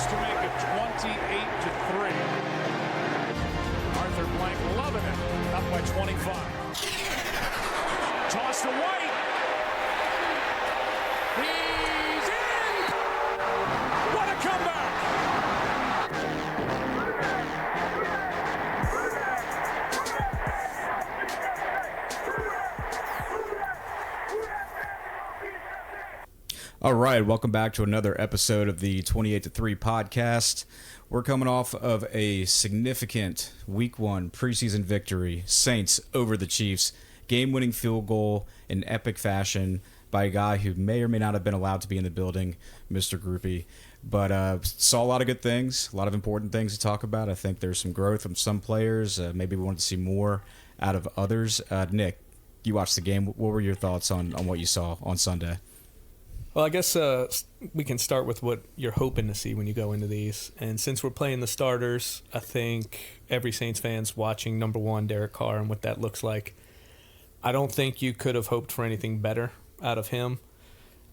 Chiefs to make it 28-3. Arthur Blank loving it, up by 25. Toss to White. He's in! What a comeback! All right, welcome back to another episode of the 28-3 podcast. We're coming off of a significant Week 1 preseason victory, Saints over the Chiefs. Game-winning field goal in epic fashion by a guy who may or may not have been allowed to be in the building, Mr. Groupie. But saw a lot of good things, a lot of important things to talk about. I think there's some growth from some players. Maybe we wanted to see more out of others. Nick, you watched the game. What were your thoughts on what you saw on Sunday? Well, I guess we can start with what you're hoping to see when you go into these. And since we're playing the starters, I think every Saints fan's watching number one, Derek Carr, and what that looks like. I don't think you could have hoped for anything better out of him.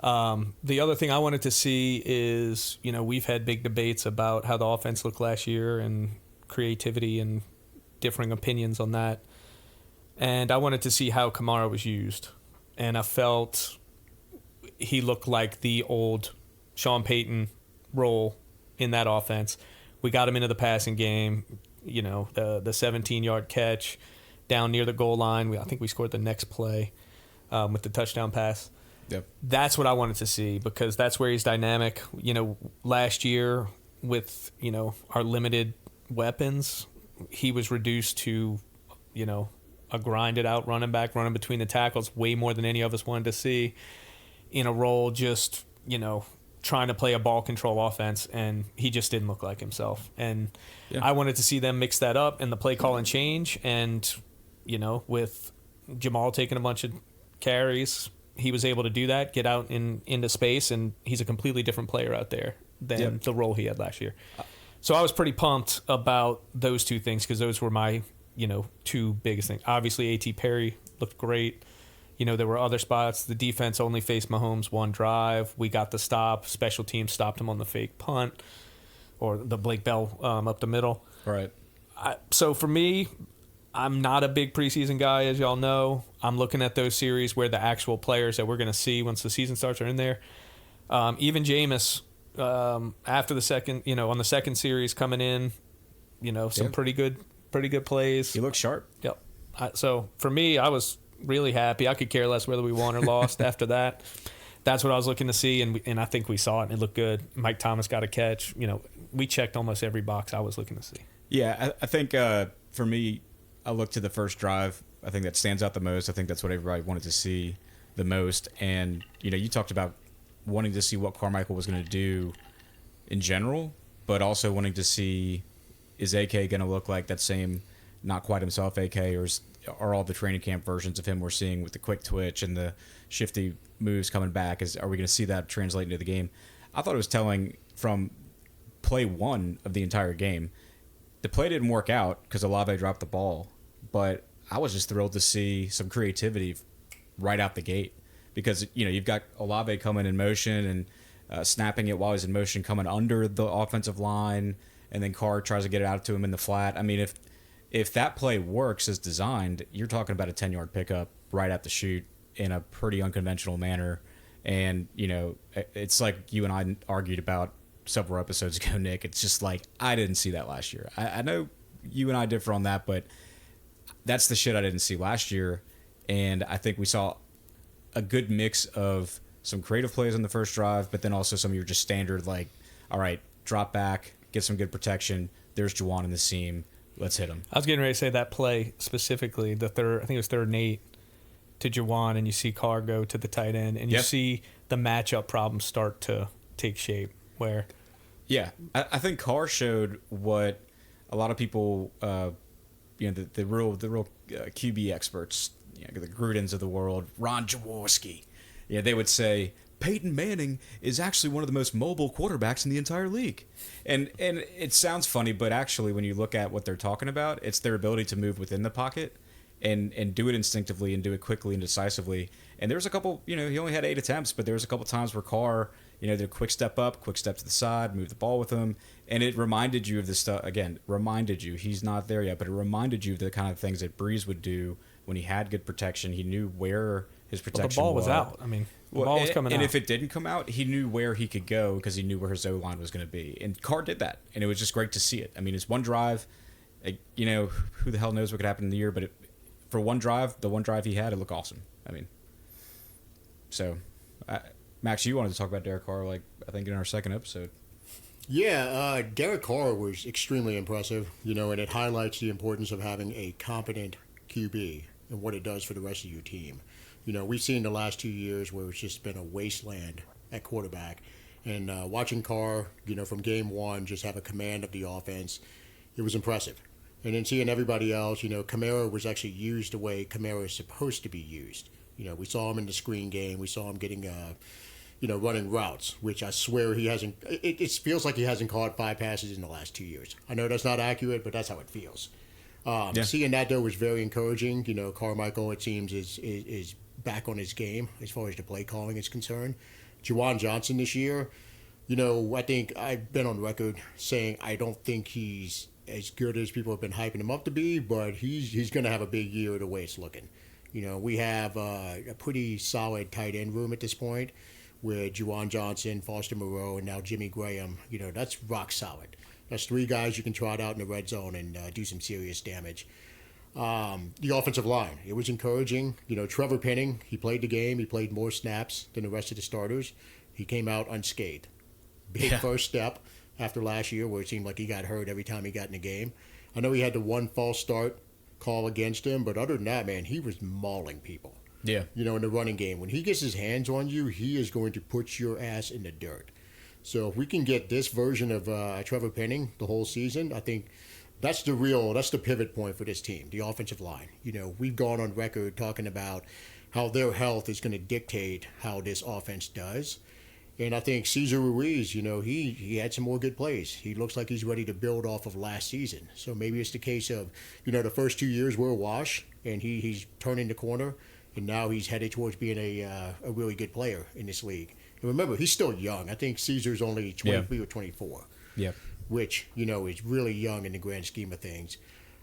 The other thing I wanted to see is, we've had big debates about how the offense looked last year and creativity and differing opinions on that. And I wanted to see how Kamara was used. And I felt he looked like the old Sean Payton role in that offense. We got him into the passing game, the 17-yard catch down near the goal line. I think we scored the next play with the touchdown pass. Yep. That's what I wanted to see because that's where he's dynamic. Last year with, our limited weapons, he was reduced to, a grinded out running back running between the tackles way more than any of us wanted to see. In a role just, trying to play a ball control offense, and he just didn't look like himself. And I wanted to see them mix that up and the play call and change. And, with Jamal taking a bunch of carries, he was able to do that, get out into space, and he's a completely different player out there than the role he had last year. So I was pretty pumped about those two things because those were my, two biggest things. Obviously, A.T. Perry looked great. There were other spots. The defense only faced Mahomes one drive. We got the stop. Special teams stopped him on the fake punt or the Blake Bell up the middle. Right. So for me, I'm not a big preseason guy, as y'all know. I'm looking at those series where the actual players that we're going to see once the season starts are in there. Even Jameis, after the second, on the second series coming in, some pretty good plays. He looked sharp. Yep. So for me, I was really happy. I could care less whether we won or lost after that. That's what I was looking to see, and I think we saw it, and it looked good. Mike Thomas got a catch. We checked almost every box I was looking to see. Yeah, I think for me, I looked to the first drive. I think that stands out the most. I think that's what everybody wanted to see the most. And, you talked about wanting to see what Carmichael was going to do in general, but also wanting to see, is AK going to look like that same not quite himself AK, or are all the training camp versions of him we're seeing with the quick twitch and the shifty moves coming back? Are we going to see that translate into the game? I thought it was telling from play one of the entire game. The play didn't work out because Olave dropped the ball, but I was just thrilled to see some creativity right out the gate because, you've got Olave coming in motion and snapping it while he's in motion, coming under the offensive line, and then Carr tries to get it out to him in the flat. I mean, if that play works as designed, you're talking about a 10-yard pickup right at the chute in a pretty unconventional manner. And, it's like you and I argued about several episodes ago, Nick. It's just like, I didn't see that last year. I know you and I differ on that, but that's the shit I didn't see last year. And I think we saw a good mix of some creative plays on the first drive, but then also some of your just standard, like, all right, drop back, get some good protection. There's Juwan in the seam. Let's hit him. I was getting ready to say that play specifically, the third, I think it was 3rd and 8 to Juwan, and you see Carr go to the tight end, and you see the matchup problem start to take shape. Where, I think Carr showed what a lot of people, the real QB experts, the Grudens of the world, Ron Jaworski, they would say Peyton Manning is actually one of the most mobile quarterbacks in the entire league. And it sounds funny, but actually when you look at what they're talking about, it's their ability to move within the pocket and do it instinctively and do it quickly and decisively. And there was a couple, he only had 8 attempts, but there was a couple times where Carr, did a quick step up, quick step to the side, move the ball with him, and it reminded you of the stuff. Again, reminded you he's not there yet, but it reminded you of the kind of things that Breeze would do when he had good protection. He knew where his protection the ball was out. I mean, the ball was coming out. And if it didn't come out, he knew where he could go because he knew where his O-line was going to be. And Carr did that, and it was just great to see it. I mean, it's one drive. Who the hell knows what could happen in the year, but for one drive, the one drive he had, it looked awesome. I mean, so, Max, you wanted to talk about Derek Carr, I think in our second episode. Yeah, Derek Carr was extremely impressive, and it highlights the importance of having a competent QB and what it does for the rest of your team. We've seen the last 2 years where it's just been a wasteland at quarterback. And watching Carr, from game one, just have a command of the offense, it was impressive. And then seeing everybody else, Kamara was actually used the way Kamara is supposed to be used. We saw him in the screen game. We saw him getting, running routes, which I swear he hasn't. It feels like he hasn't caught 5 passes in the last 2 years. I know that's not accurate, but that's how it feels. Seeing that, though, was very encouraging. Carmichael, it seems, is back on his game as far as the play calling is concerned. Juwan Johnson this year, I think I've been on record saying I don't think he's as good as people have been hyping him up to be, but he's going to have a big year the way it's looking. We have a pretty solid tight end room at this point with Juwan Johnson, Foster Moreau, and now Jimmy Graham. That's rock solid. That's 3 guys you can trot out in the red zone and do some serious damage. The offensive line, it was encouraging. Trevor Penning, he played the game. He played more snaps than the rest of the starters. He came out unscathed. Big first step after last year where it seemed like he got hurt every time he got in the game. I know he had the one false start call against him, but other than that, man, he was mauling people. Yeah. In the running game. When he gets his hands on you, he is going to put your ass in the dirt. So if we can get this version of Trevor Penning the whole season, I think that's the pivot point for this team, the offensive line. We've gone on record talking about how their health is going to dictate how this offense does. And I think Cesar Ruiz, he had some more good plays. He looks like he's ready to build off of last season. So maybe it's the case of, the first 2 years were a wash, and he's turning the corner, and now he's headed towards being a really good player in this league. And remember, he's still young. I think Caesar's only 23 or 24. Yeah. Which, is really young in the grand scheme of things.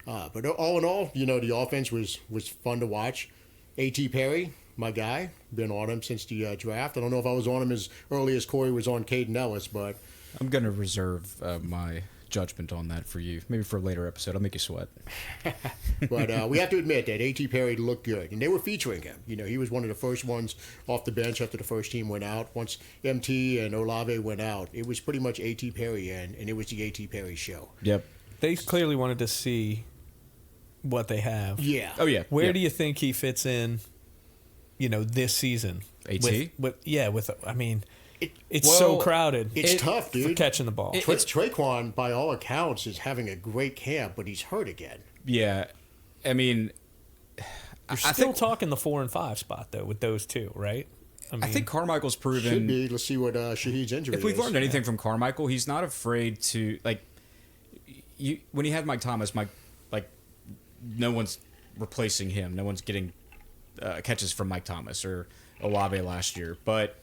But all in all, the offense was fun to watch. A.T. Perry, my guy, been on him since the draft. I don't know if I was on him as early as Corey was on Caden Ellis, but... I'm going to reserve my judgment on that for you. Maybe for a later episode. I'll make you sweat. But we have to admit that A.T. Perry looked good, and they were featuring him. He was one of the first ones off the bench after the first team went out. Once MT and Olave went out, it was pretty much A.T. Perry, and it was the A.T. Perry show. Yep. They clearly wanted to see what they have. Yeah. Oh, yeah. Where do you think he fits in, this season? AT? It's so crowded. It's tough, dude. For catching the ball. Traquan, by all accounts, is having a great camp, but he's hurt again. Yeah. I mean... You're still talking the 4 and 5 spot, though, with those two, right? I think Carmichael's proven... Should be. Let's see what Shaheed's injury is. If we've learned anything from Carmichael, he's not afraid to... when he had Mike Thomas, no one's replacing him. No one's getting catches from Mike Thomas or Olave last year. But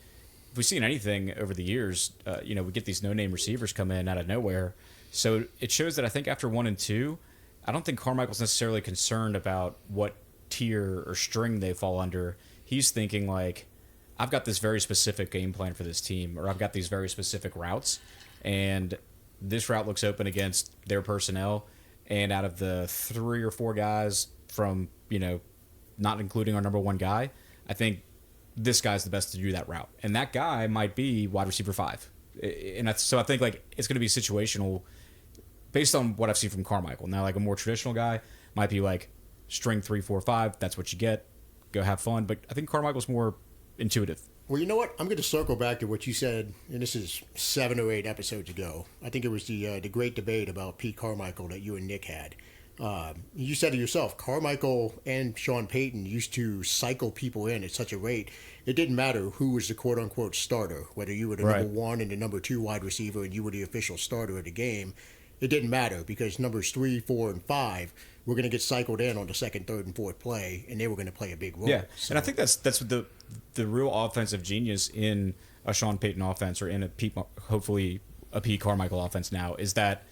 if we've seen anything over the years, we get these no-name receivers come in out of nowhere. So it shows that I think after 1 and 2, I don't think Carmichael's necessarily concerned about what tier or string they fall under. He's thinking I've got this very specific game plan for this team, or I've got these very specific routes, and this route looks open against their personnel. And out of the 3 or 4 guys from, not including our number 1 guy, I think this guy's the best to do that route. And that guy might be wide receiver 5. And so I think it's going to be situational based on what I've seen from Carmichael. Now, a more traditional guy might be string 3, 4, 5. That's what you get. Go have fun. But I think Carmichael's more intuitive. Well, you know what? I'm going to circle back to what you said, and this is 7 or 8 episodes ago. I think it was the great debate about Pete Carmichael that you and Nick had. You said it yourself, Carmichael and Sean Payton used to cycle people in at such a rate, it didn't matter who was the quote-unquote starter, whether you were the number 1 and the number 2 wide receiver and you were the official starter of the game. It didn't matter because numbers 3, 4, and 5 were going to get cycled in on the 2nd, 3rd, and 4th play, and they were going to play a big role. Yeah, so, and I think that's what the real offensive genius in a Sean Payton offense or in hopefully a Pete Carmichael offense now is that,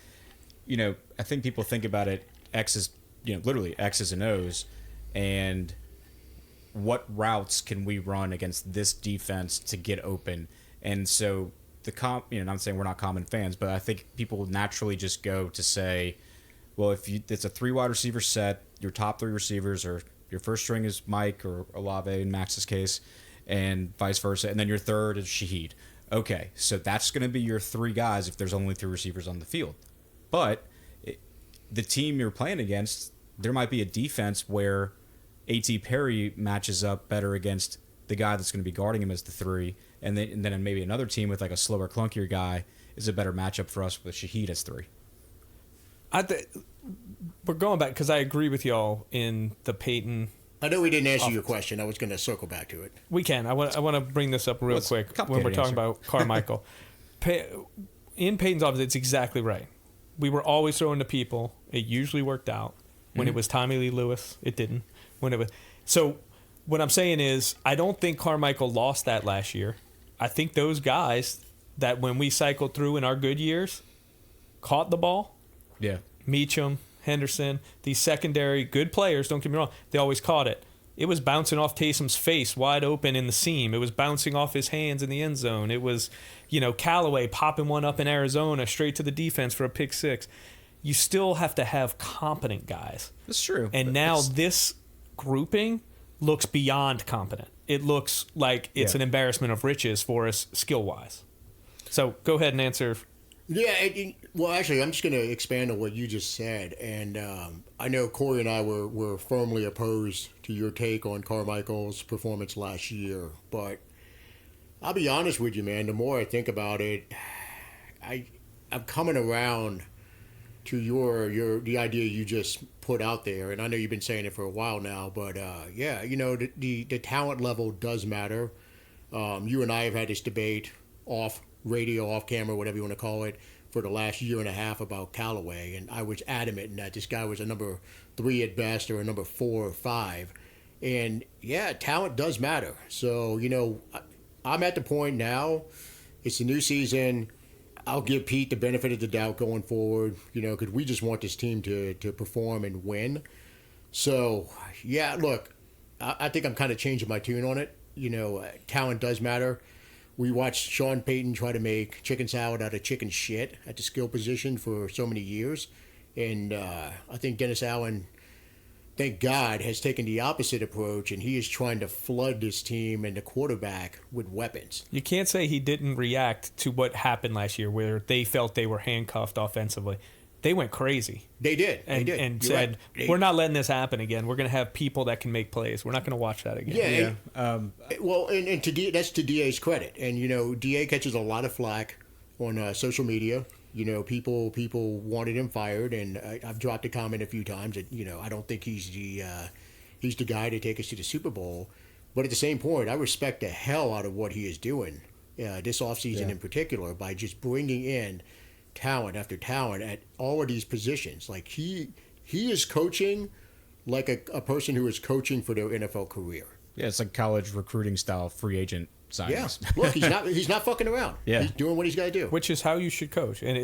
I think people think about it X's, literally X's and O's, and what routes can we run against this defense to get open? And so I'm saying we're not common fans, but I think people naturally just go to say, well, it's a 3 wide receiver set, your top 3 receivers or your first string is Mike or Olave in Max's case, and vice versa, and then your third is Shaheed. Okay, so that's going to be your 3 guys if there's only 3 receivers on the field. But the team you're playing against, there might be a defense where A.T. Perry matches up better against the guy that's going to be guarding him as the 3, and then maybe another team with like a slower, clunkier guy is a better matchup for us with Shaheed as 3. We're going back because I agree with y'all in the Peyton. I know we didn't answer your question. I was going to circle back to it. We can. I want to bring this up real quick when we're talking about Carmichael. In Peyton's office, it's exactly right. We were always throwing to people. It usually worked out. When it was Tommy Lee Lewis, it didn't. So what I'm saying is I don't think Carmichael lost that last year. I think those guys that when we cycled through in our good years caught the ball. Yeah. Meacham, Henderson, these secondary good players, don't get me wrong, they always caught it. It was bouncing off Taysom's face wide open in the seam. It was bouncing off his hands in the end zone. It was, Callaway popping one up in Arizona straight to the defense for a pick 6. You still have to have competent guys. That's true. And now this grouping looks beyond competent. It looks like it's an embarrassment of riches for us skill-wise. So go ahead and answer. Yeah, well, actually, I'm just going to expand on what you just said. And I know Corey and I were firmly opposed to your take on Carmichael's performance last year. But I'll be honest with you, man. The more I think about it, I'm coming around to the idea you just put out there. And I know you've been saying it for a while now. But, the talent level does matter. You and I have had this debate off radio, off camera, whatever you want to call it, for the last year and a half about Callaway, and I was adamant in that this guy was a number 3 at best or a number 4 or 5, and talent does matter. So I'm at the point now. It's a new season. I'll give Pete the benefit of the doubt going forward, because we just want this team to perform and win. So look, I think I'm kind of changing my tune on it. Talent does matter. We watched Sean Payton try to make chicken salad out of chicken shit at the skill position for so many years. And I think Dennis Allen, thank God, has taken the opposite approach, and he is trying to flood this team and the quarterback with weapons. You can't say he didn't react to what happened last year where they felt they were handcuffed offensively. They went crazy. They did. And said, right. We're not letting this happen again. We're going to have people that can make plays. We're not going to watch that again. Well, and that's to DA's credit. And, DA catches a lot of flack on social media. People wanted him fired. And I've dropped a comment a few times that, I don't think he's the guy to take us to the Super Bowl. But at the same point, I respect the hell out of what he is doing this offseason in particular by just bringing in talent after talent at all of these positions. Like he is coaching like a person who is coaching for their NFL career. Yeah, it's like college recruiting style free agent signings. Yeah, look, he's not fucking around. Yeah, he's doing what he's got to do, which is how you should coach. And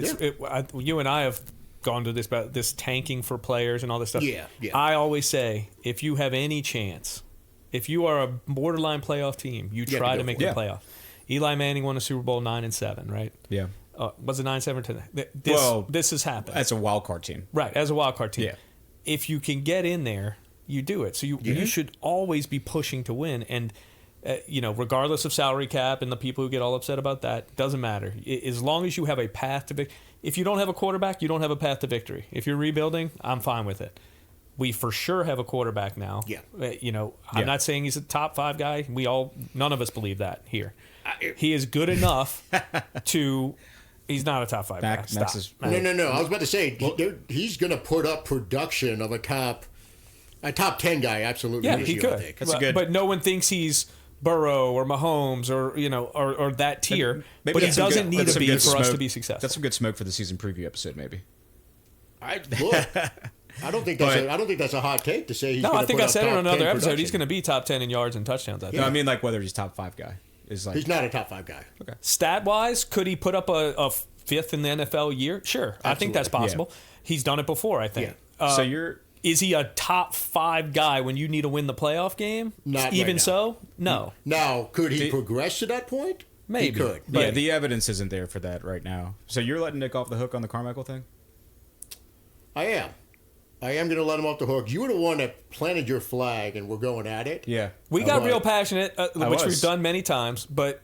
you and I have gone to this about this tanking for players and all this stuff. Yeah. I always say if you have any chance, if you are a borderline playoff team, you try to make the playoff. Eli Manning won a Super Bowl 9-7, right? Yeah. Was it 9-7 this has happened. That's a wild card team. Right, as a wild card team. Yeah. If you can get in there, you do it. So you should always be pushing to win. And, regardless of salary cap and the people who get all upset about that, doesn't matter. As long as you have a path to victory. If you don't have a quarterback, you don't have a path to victory. If you're rebuilding, I'm fine with it. We for sure have a quarterback now. Yeah. I'm not saying he's a top 5 guy. None of us believe that here. He is good enough to... He's not a top 5 guy. No. I was about to say, he's going to put up production of a top 10 guy, absolutely. Yeah, he could. But no one thinks he's Burrow or Mahomes or that tier. But he doesn't need to be for us to be successful. That's some good smoke for the season preview episode, maybe. I don't think that's a hot take to say he's going to put up top 10 I think I said it on another episode. production. He's going to be top 10 in yards and touchdowns. I mean, like whether he's top 5 guy. Is like He's not a top 5 guy. Stat wise, could he put up a fifth in the NFL year? Sure, I think that's Absolutely. possible. He's done it before, I think. Yeah. so you're Is he a top 5 guy when you need to win the playoff game? Not Even right now. so, no. Now, could he progress to that point? Maybe. He could. yeah, the evidence isn't there for that right now. So you're letting Nick off the hook on the Carmichael thing? I am. I am going to let him off the hook. You were the one that planted your flag, and we're going at it. Yeah. We got was. real passionate, which was. we've done many times, but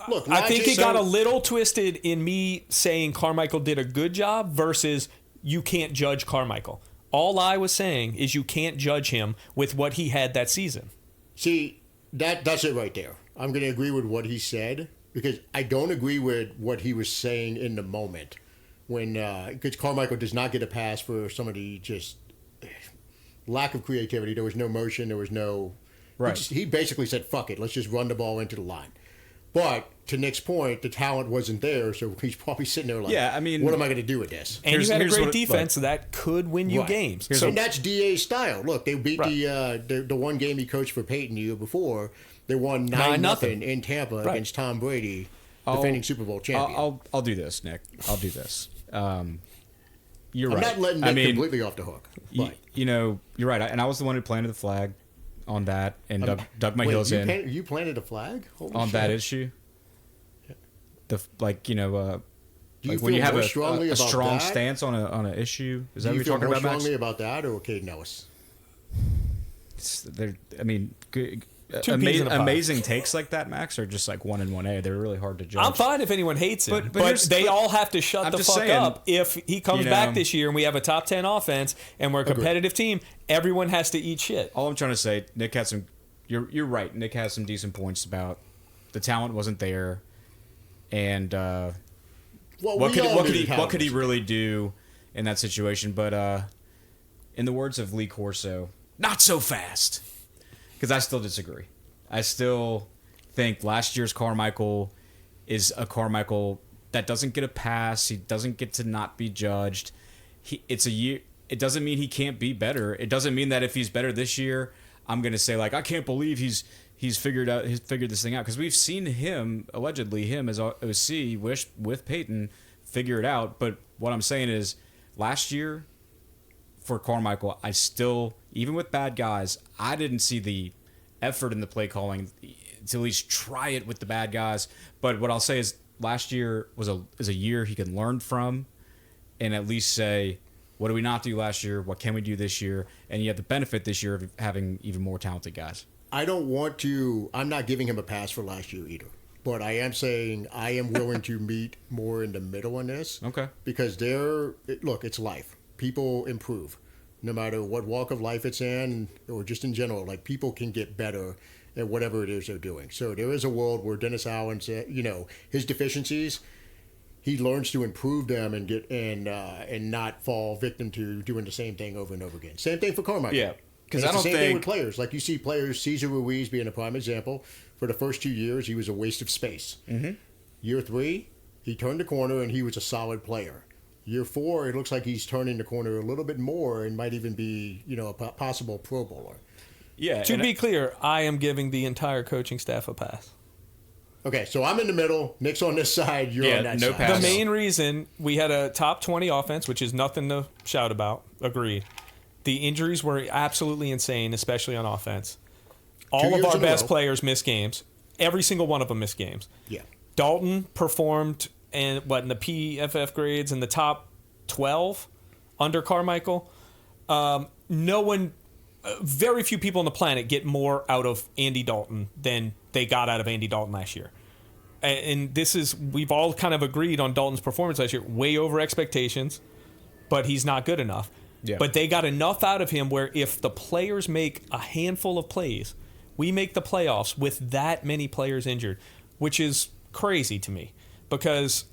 Look, I think Najee it got a said- little twisted in me saying Carmichael did a good job versus you can't judge Carmichael. All I was saying is you can't judge him with what he had that season. See, that's it right there. I'm going to agree with what he said because I don't agree with what he was saying in the moment. When because Carmichael does not get a pass for some of the just lack of creativity. There was no motion. There was no. Right. He basically said, "Fuck it, let's just run the ball into the line." But to Nick's point, the talent wasn't there, so he's probably sitting there like, Yeah, I mean- what am I going to do with this?" And you had a here's great what- defense that could win you Right. games. Here's So And that's DA's style. Look, they beat Right. the one game he coached for Peyton the year before. They won 9-0 9-0 in Tampa Right. against Tom Brady, defending Super Bowl champion. I'll do this, Nick. I'll do this. You're I'm right. not letting I Nick mean, completely off the hook. But you know, you're right. And I was the one who planted the flag on that and dug my wait, heels in you planted a flag Holy on shit. that issue. The like you know. Do you Like feel when you have more a strongly about strong that? stance on an issue, is that Do what you you're feel talking more about, Max? strongly about that or Caden Ellis? I mean, good, Two peas in a pod. amazing takes like that, Max, are just like 1 and 1A. They're really hard to judge. I'm fine if anyone hates him, But but, here's- they but all have to shut I'm the just fuck saying, up. If he comes you know- back this year and we have a top 10 offense and we're a competitive team, everyone has to eat shit. All I'm trying to say, Nick had some. You're right. Nick has some decent points about the talent wasn't there, and Well, what we all could knew he the what could he talent was really do in that situation? But in the words of Lee Corso, not so fast. Because I still disagree. I still think last year's Carmichael is a Carmichael that doesn't get a pass. He doesn't get to not be judged. It's a year. It doesn't mean he can't be better. It doesn't mean that if he's better this year, I'm going to say like I can't believe he's figured this thing out, because we've seen him as OC with Peyton figure it out. But what I'm saying is, last year for Carmichael, I still, even with bad guys, I didn't see the effort in the play calling to at least try it with the bad guys. But what I'll say is, last year is a year he can learn from, and at least say, what did we not do last year? What can we do this year? And you have the benefit this year of having even more talented guys. I'm not giving him a pass for last year either. But I am saying I am willing to meet more in the middle on this. Okay. Because it's life. People improve. No matter what walk of life it's in, or just in general, like people can get better at whatever it is they're doing. So there is a world where Dennis Allen said, his deficiencies, he learns to improve them and get and not fall victim to doing the same thing over and over again. Same thing for Carmichael. Yeah, because And I it's don't the same thing think with players. Like you see players, Cesar Ruiz being a prime example. For the first 2 years, he was a waste of space. Mm-hmm. Year 3, he turned the corner and he was a solid player. Year 4, it looks like he's turning the corner a little bit more and might even be, a possible Pro Bowler. yeah. To and be clear, I am giving the entire coaching staff a pass. Okay, so I'm in the middle. Nick's on this side. You're Yeah, on that no side. pass. The main reason we had a top 20 offense, which is nothing to shout about, agreed. The injuries were absolutely insane, especially on offense. All of years our in a best row. players missed games. Every single one of them missed games. Yeah. Dalton performed in the PFF grades in the top 12 under Carmichael. Very few people on the planet get more out of Andy Dalton than they got out of Andy Dalton last year. And we've all kind of agreed on Dalton's performance last year, way over expectations, but he's not good enough. Yeah. But they got enough out of him where if the players make a handful of plays, we make the playoffs with that many players injured, which is crazy to me because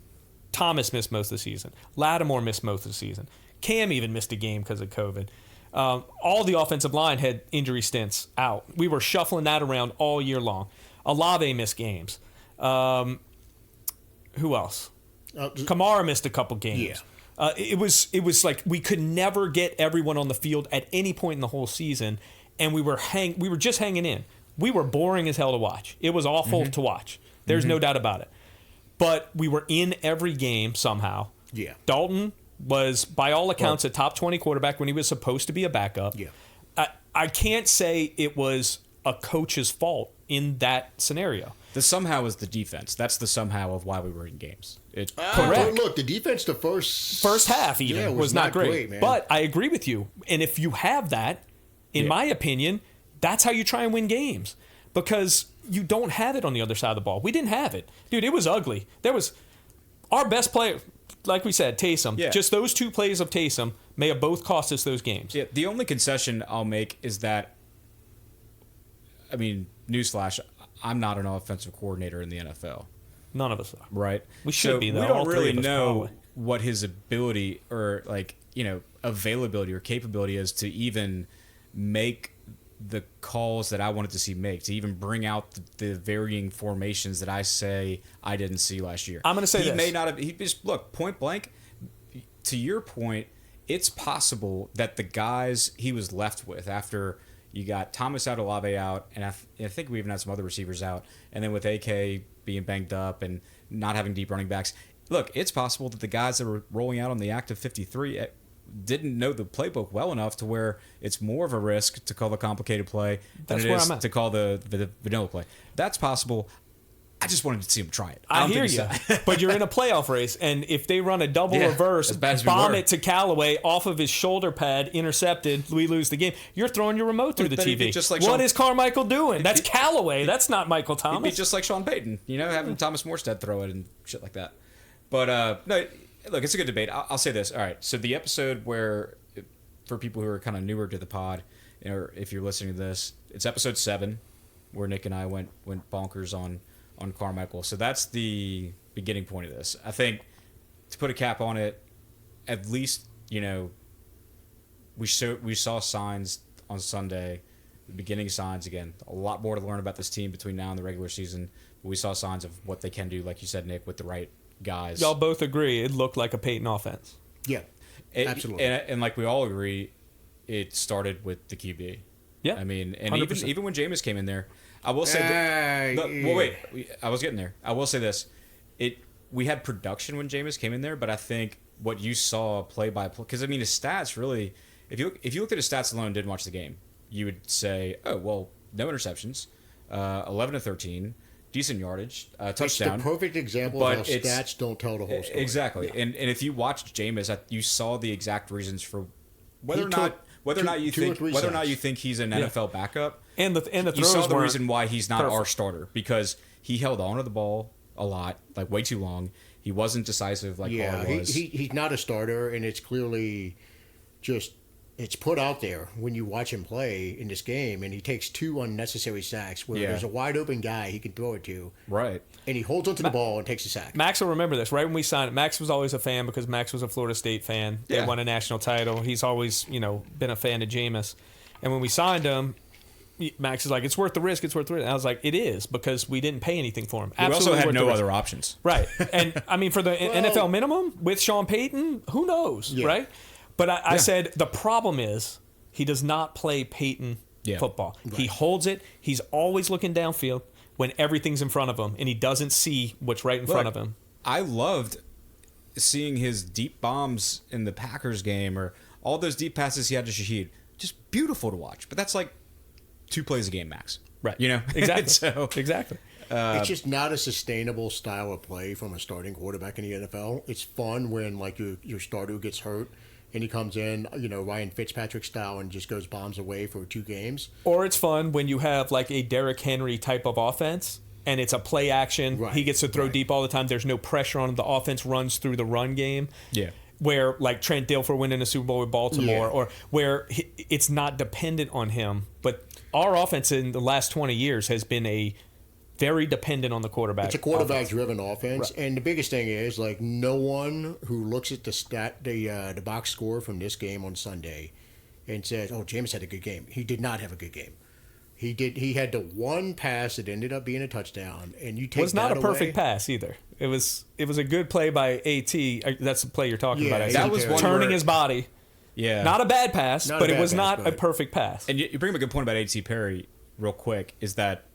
Thomas missed most of the season. Lattimore missed most of the season. Cam even missed a game because of COVID. All the offensive line had injury stints out. We were shuffling that around all year long. Olave missed games. Who else? Kamara missed a couple games. Yeah. It was like we could never get everyone on the field at any point in the whole season, and we were just hanging in. We were boring as hell to watch. It was awful to watch. There's no doubt about it. But we were in every game somehow. Yeah. Dalton was, by all accounts, a top 20 quarterback when he was supposed to be a backup. Yeah. I can't say it was a coach's fault in that scenario. The somehow is the defense. That's the somehow of why we were in games. Correct. Look, the defense, the first Half even was not great. man. But I agree with you. And if you have that, in my opinion, that's how you try and win games. Because you don't have it on the other side of the ball. We didn't have it. Dude, it was ugly. There was our best player, like we said, Taysom. Yeah. Just those two plays of Taysom may have both cost us those games. Yeah, the only concession I'll make is that, I mean, newsflash, I'm not an offensive coordinator in the NFL. None of us are. Right. We should be, though. We All don't three really of us know probably. what his ability or, availability or capability is to even make the calls that I wanted to see make, to even bring out the varying formations that I say I didn't see last year. I'm going to say he this. may not have. He just look point blank. To your point, it's possible that the guys he was left with after you got Thomas out, Olave out, and I think we even had some other receivers out, and then with AK being banged up and not having deep running backs. Look, it's possible that the guys that were rolling out on the active 53 didn't know the playbook well enough to where it's more of a risk to call the complicated play than That's it where is I'm at. to call the vanilla play. That's possible. I just wanted to see him try it. I don't hear think you, so. but you're in a playoff race, and if they run a double reverse, as bad as we bomb were. it to Callaway off of his shoulder pad, intercepted, we lose the game. You're throwing your remote through the But then he'd be TV. just like What Sean- is Carmichael doing? That's Callaway. That's not Michael It'd be Thomas. just like Sean Payton, having Thomas Morstead throw it and shit like that. But no, look, it's a good debate. I'll say this. All right, so the episode where, for people who are kind of newer to the pod, or if you're listening to this, it's episode 7, where Nick and I went bonkers on Carmichael. So that's the beginning point of this. I think to put a cap on it, at least we saw signs on Sunday, the beginning signs again. A lot more to learn about this team between now and the regular season. But we saw signs of what they can do, like you said, Nick, with the right guys. Y'all both agree it looked like a Peyton offense. Yeah, absolutely. And like we all agree, it started with the QB. Yeah, I mean, and 100%. even when Jameis came in there, I will say. I was getting there. I will say this: we had production when Jameis came in there, but I think what you saw play by play, because I mean his stats really, if you looked at his stats alone and didn't watch the game, you would say, oh well, no interceptions, 11 to 13, decent yardage, touchdown. It's the perfect example But of how stats don't tell the whole story. Exactly, and if you watched Jameis, you saw the exact reasons for whether He or took not you two or think three whether or not sacks. you think he's an NFL backup. And the You throws saw the weren't reason why he's not our perfect. starter, because he held on to the ball a lot, like way too long. He wasn't decisive like Yeah, Paul was. he's not a starter, and it's clearly just it's put out there when you watch him play in this game, and he takes 2 unnecessary sacks where Yeah. there's a wide open guy he can throw it to, Right. and he holds onto the ball and takes a sack. Max will remember this. Right when we signed it, Max was always a fan because Max was a Florida State fan. They Yeah. won a national title. He's always, been a fan of Jameis. And when we signed him, Max is like, it's worth the risk. It's worth the risk. And I was like, it is, because we didn't pay anything for him. We also Absolutely had worth the no risk. other options. Right. And I mean, for the NFL minimum with Sean Payton, who knows, Yeah. right? But I said the problem is he does not play Payton football. Right. He holds it. He's always looking downfield when everything's in front of him, and he doesn't see what's right in front of him. I loved seeing his deep bombs in the Packers game, or all those deep passes he had to Shaheed. Just beautiful to watch. But that's like 2 plays a game max. Right. Exactly. So, exactly. It's just not a sustainable style of play from a starting quarterback in the NFL. It's fun when like your starter gets hurt and he comes in, Ryan Fitzpatrick style, and just goes bombs away for 2 games. Or it's fun when you have like a Derrick Henry type of offense, and it's a play action. Right, He gets to throw right. deep all the time. There's no pressure on him. The offense runs through the run game. Yeah. Where like Trent Dilfer winning a Super Bowl with Baltimore, Yeah. or where it's not dependent on him. But our offense in the last 20 years has been very dependent on the quarterback. It's a quarterback-driven offense, and the biggest thing is like no one who looks at the box score from this game on Sunday and says, "Oh, Jameis had a good game." He did not have a good game. He did. He had the one pass that ended up being a touchdown, and you take was not that a perfect away, pass either. It was a good play by AT. That's the play you're talking Yeah, about. that was one turning where- his body. Yeah. Not a bad pass, Not a but it bad was pass, not a but- perfect pass. And you bring up a good point about A.T. Perry. real quick is that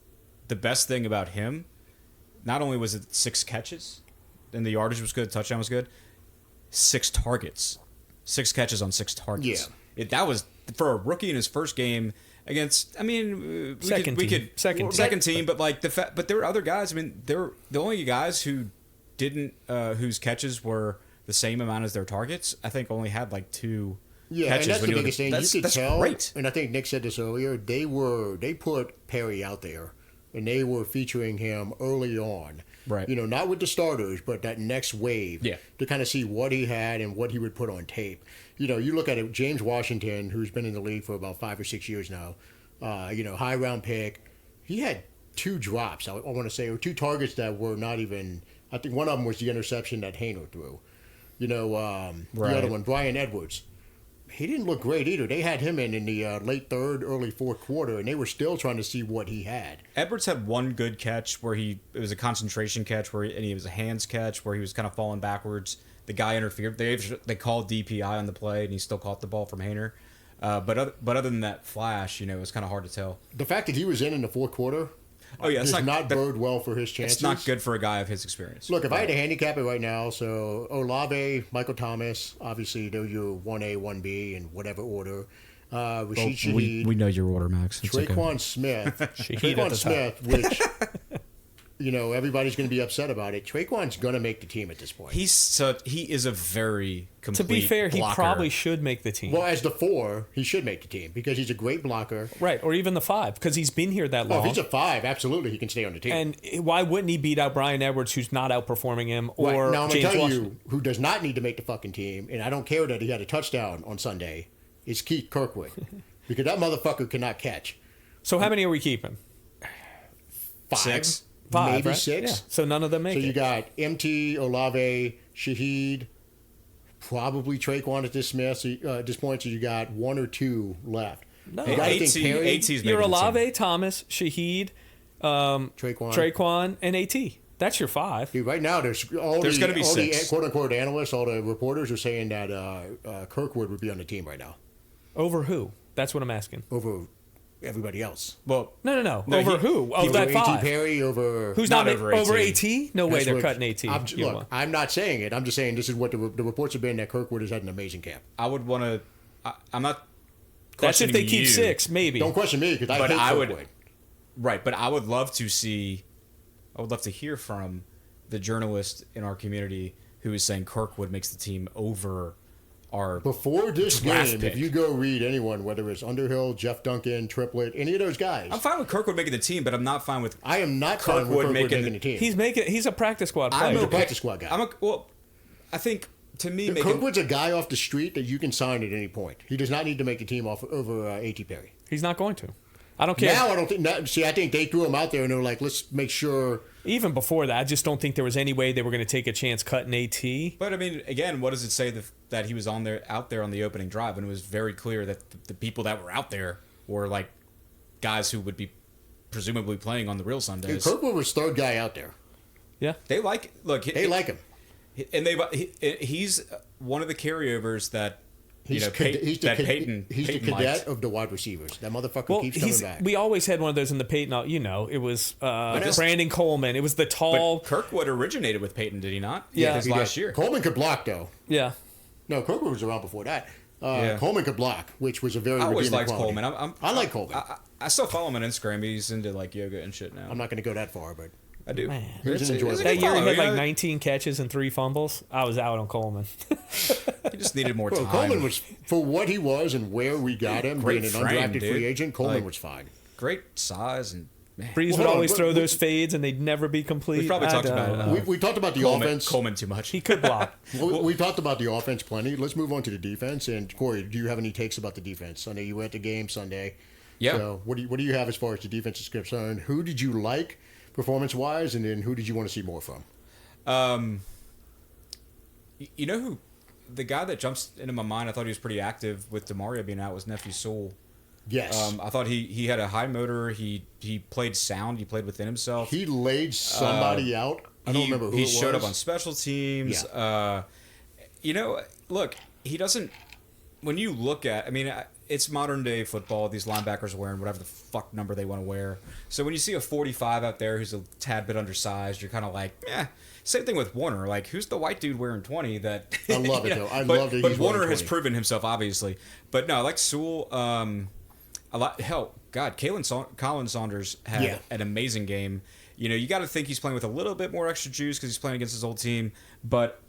the best thing about him, not only was it 6 catches, and the yardage was good, touchdown was good, 6 targets, 6 catches on 6 targets. Yeah. That was for a rookie in his first game against. I mean, Second team, but like but there were other guys. I mean, there were the only guys who didn't whose catches were the same amount as their targets. I think only had like 2. Yeah, catches and that's when the you biggest thing. You could tell, great. and I think Nick said this earlier. They put Perry out there, and they were featuring him early on. Right. You know, not with the starters, but that next wave. Yeah. To kind of see what he had and what he would put on tape. You know, you look at it. James Washington, who's been in the league for about 5 or 6 years now. High round pick. He had 2 drops. I want to say, or 2 targets that were not even. I think one of them was the interception that Hainer threw. You know, the other one, Brian Edwards. He didn't look great either. They had him in the late third, early fourth quarter, and they were still trying to see what he had. Edwards had one good catch where it was a concentration catch and it was a hands catch where he was kind of falling backwards. The guy interfered. They called DPI on the play, and he still caught the ball from Hainer. But other than that flash, it was kind of hard to tell. The fact that he was in the fourth quarter, it's not bode well for his chances. It's not good for a guy of his experience. Look, if I had to handicap it right now, so Olave, Michael Thomas, obviously they're your 1A, 1B in whatever order. Rashid Shaheed. We know your order, Max. It's Traquan Smith. Shaheed at the Smith, which, everybody's going to be upset about it. Traquan's going to make the team at this point. He is a very complete To be fair, he blocker. probably should make the team. Well, as the 4, he should make the team because he's a great blocker. Right, or even the 5, because he's been here that long. Well, if he's a 5, absolutely, he can stay on the team. And why wouldn't he beat out Brian Edwards, who's not outperforming him, or Now, I'm James going to tell Washington? you who does not need to make the fucking team, and I don't care that he had a touchdown on Sunday, is Keith Kirkwood. Because that motherfucker cannot catch. So how many are we keeping? 5. 6. 5, maybe right? 6. Yeah. So none of them make So it. you got MT, Olave, Shaheed, probably Traquan at this point. So you got 1 or 2 left. No. You gotta think Perry, AT's You're making the team. Olave, Thomas, Shaheed, Traquan, and AT. That's your 5. Dude, right now there's gonna be all the 6. quote unquote analysts, all the reporters are saying that Kirkwood would be on the team right now Over who? That's what I'm asking. over everybody else. Well, No. Over who? Of Over that AT 5. Perry, over Who's Not not, over over AT? AT? No way That's they're what- cutting AT. Look, I'm not saying it. I'm just saying this is what the reports have been that Kirkwood has had an amazing camp. I would want to. I'm not. That's if they keep you, 6, maybe. Don't question me because I But hate I Kirkwood. would. Right, but I would love to see. I would love to hear from the journalist in our community who is saying Kirkwood makes the team over our. Before this draft game, pick. if you go read anyone, whether it's Underhill, Jeff Duncan, Triplett, any of those guys, I'm fine with Kirkwood making the team, but I'm not fine with. I am not fine with Kirkwood Kirkwood making making the team. He's a practice squad I'm player. He's a okay. practice squad guy. I think to me, making, Kirkwood's a guy off the street that you can sign at any point. He does not need to make the team over A.T. Perry. He's not going to. I don't care. Now I don't think. I think they threw him out there and they were like, let's make sure. Even before that, I just don't think there was any way they were going to take a chance cutting AT. But I mean, again, what does it say that he was out there on the opening drive, and it was very clear that the people that were out there were like guys who would be presumably playing on the real Sundays. Kirkwood was third guy out there. Yeah. They like They like him. and he's one of the carryovers that He's Peyton the Peyton cadet liked. of the wide receivers. That motherfucker Well, keeps coming back. we always had one of those in the Peyton. It was Brandon Coleman. It was the tall. But Kirkwood originated with Peyton, did he not? Yeah. his He last did. year. Coleman could block though. Yeah. No, Kirkwood was around before that. Yeah. Coleman could block, which was a very I always redeeming liked quality. Coleman. I like Coleman. I still follow him on Instagram. He's into like yoga and shit now. I'm not going to go that far, but I do. Man. He's an enjoyable That year he follow, had like yeah. 19 catches and 3 fumbles. I was out on Coleman. He just needed more well, time. Coleman was, for what he was and where we got him, Great being an frame, undrafted dude. free agent, Coleman Like, was fine. great size and man. Breeze Well, would hold on, always but- throw but- those fades and they'd never be complete. We probably talked about it. We talked about the Coleman, offense. Coleman too much. He could block. We talked about the offense plenty. Let's move on to the defense. And Corey, do you have any takes about the defense? I know you were at the game Sunday. Yeah. So what do you have as far as the defense is concerned? Who did you like performance-wise, and then who did you want to see more from? You know who? The guy that jumps into my mind, I thought he was pretty active with Demario being out, was Nephew Sewell. Yes. I thought he had a high motor. He played sound. He played within himself. He laid somebody out. I don't remember who he it was. showed up on special teams. Yeah. Look, he doesn't. When you look at, I mean, it's modern day football. These linebackers are wearing whatever the fuck number they want to wear. So when you see a 45 out there who's a tad bit undersized, you're kind of like, yeah. Same thing with Warner. Like, who's the white dude wearing 20? That I love it though. I but, love that. But he's Warner wearing has 20. proven himself, obviously. But no, I like Sewell. A lot. Hell, God, Colin Saunders had an amazing game. You know, you got to think he's playing with a little bit more extra juice because he's playing against his old team. But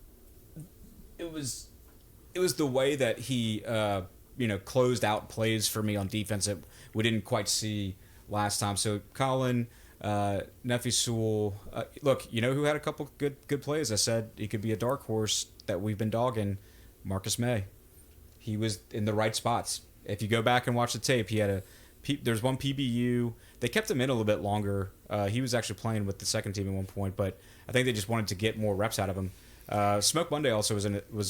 it was the way that he closed out plays for me on defense that we didn't quite see last time. So Colin, Nephi Sewell, look, you know who had a couple good plays? I said he could be a dark horse that we've been dogging. Marcus May. He was in the right spots. If you go back and watch the tape, he had there's one PBU. They kept him in a little bit longer. He was actually playing with the second team at one point, but I think they just wanted to get more reps out of him. Smoke Monday also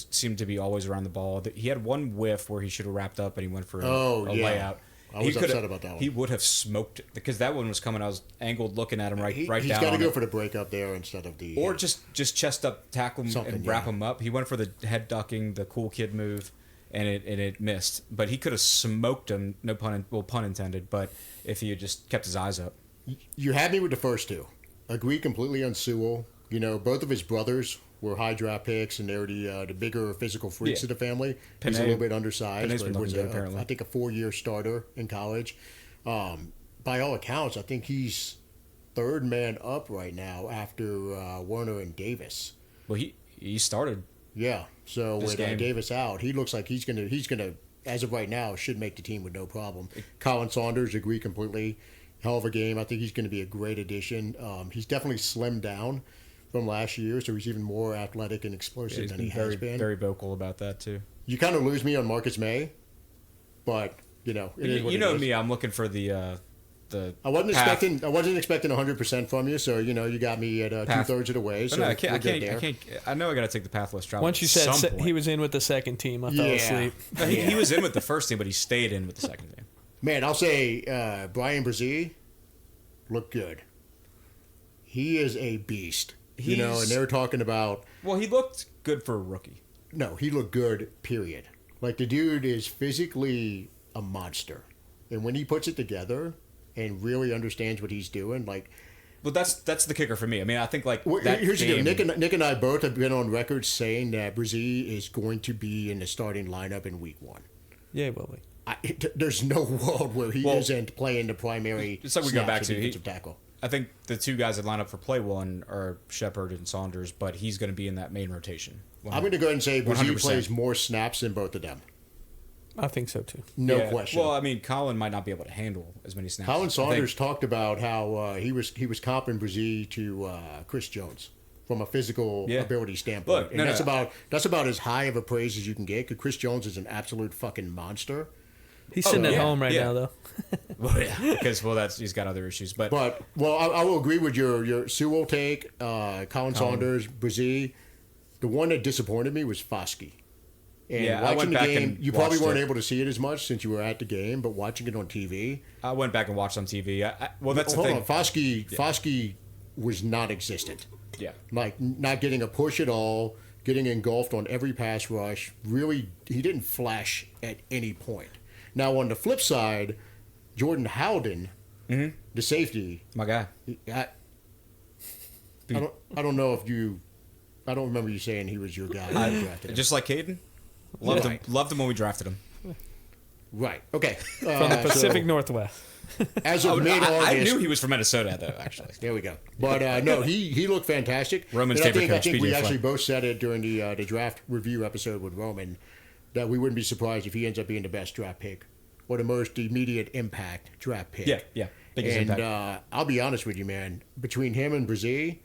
seemed to be always around the ball. He had one whiff where he should have wrapped up and he went for a layout. I was upset about that one. He would have smoked because that one was coming. I was angled looking at him right down. He's got to go for the breakup there instead of the or just chest up, tackle him and wrap him up. He went for the head ducking, the cool kid move. And it missed, but he could have smoked him. No pun intended. But if he had just kept his eyes up, you had me with the first two. Agree completely on Sewell. You know, both of his brothers were high draft picks, and they're the bigger physical freaks of the family. He's a little bit undersized, but was I think a 4-year starter in college. By all accounts, I think he's third man up right now after Warner and Davis. Well, he started. Yeah, so with Davis out, he looks like he's gonna as of right now should make the team with no problem. Colin Saunders, agree completely. Hell of a game. I think he's going to be a great addition. He's definitely slimmed down from last year, so he's even more athletic and explosive than he has been. Very vocal about that too. You kind of lose me on Marcus May, but it is what you know it is. me. I'm looking for the. I wasn't expecting 100% from you, so you got me at 2/3 of the way. So no, I can't. I know I got to take the path less traveled. Once you said he was in with the second team, I fell asleep. He was in with the first team, but he stayed in with the second team. Man, I'll say Brian Brzee looked good. He is a beast. And they were talking about. Well, he looked good for a rookie. No, he looked good. Period. Like the dude is physically a monster, and when he puts it together and really understands what he's doing, like. Well, that's the kicker for me. I mean, I think here's the deal. Nick and I both have been on record saying that Brzee is going to be in the starting lineup in week 1. Yeah, will be. There's no world where he isn't playing the primary. It's like we go back to defensive tackle. I think the two guys that line up for play 1 are Shepard and Saunders, but he's going to be in that main rotation. I'm going to go ahead and say Brzee plays more snaps than both of them. I think so too. No question. Well, I mean, Colin might not be able to handle as many snaps. Colin Saunders talked about how he was comping Brzee to Chris Jones from a physical ability standpoint. Look, that's about as high of a praise as you can get. Because Chris Jones is an absolute fucking monster. He's sitting at home right now, though. Well, yeah, because he's got other issues. But I will agree with your Sewell take. Colin Saunders, Brzee. The one that disappointed me was Foskey. And watching the game, you probably weren't able to see it as much since you were at the game, but watching it on TV. I went back and watched on TV. That's the thing. Foskey was non-existent. Yeah. Like, not getting a push at all, getting engulfed on every pass rush. Really, he didn't flash at any point. Now, on the flip side, Jordan Howden, the safety. My guy. I don't know if you... I don't remember you saying he was your guy when you drafted him. Just like Caden? Loved him when we drafted him. Right. Okay. From the Pacific Northwest. As of mid-August, I knew he was from Minnesota, though. Actually, there we go. But no, he looked fantastic. Roman's favorite coach. I think we actually both said it during the draft review episode with Roman that we wouldn't be surprised if he ends up being the best draft pick or the most immediate impact draft pick. Yeah. Biggest impact. I'll be honest with you, man. Between him and Brzee,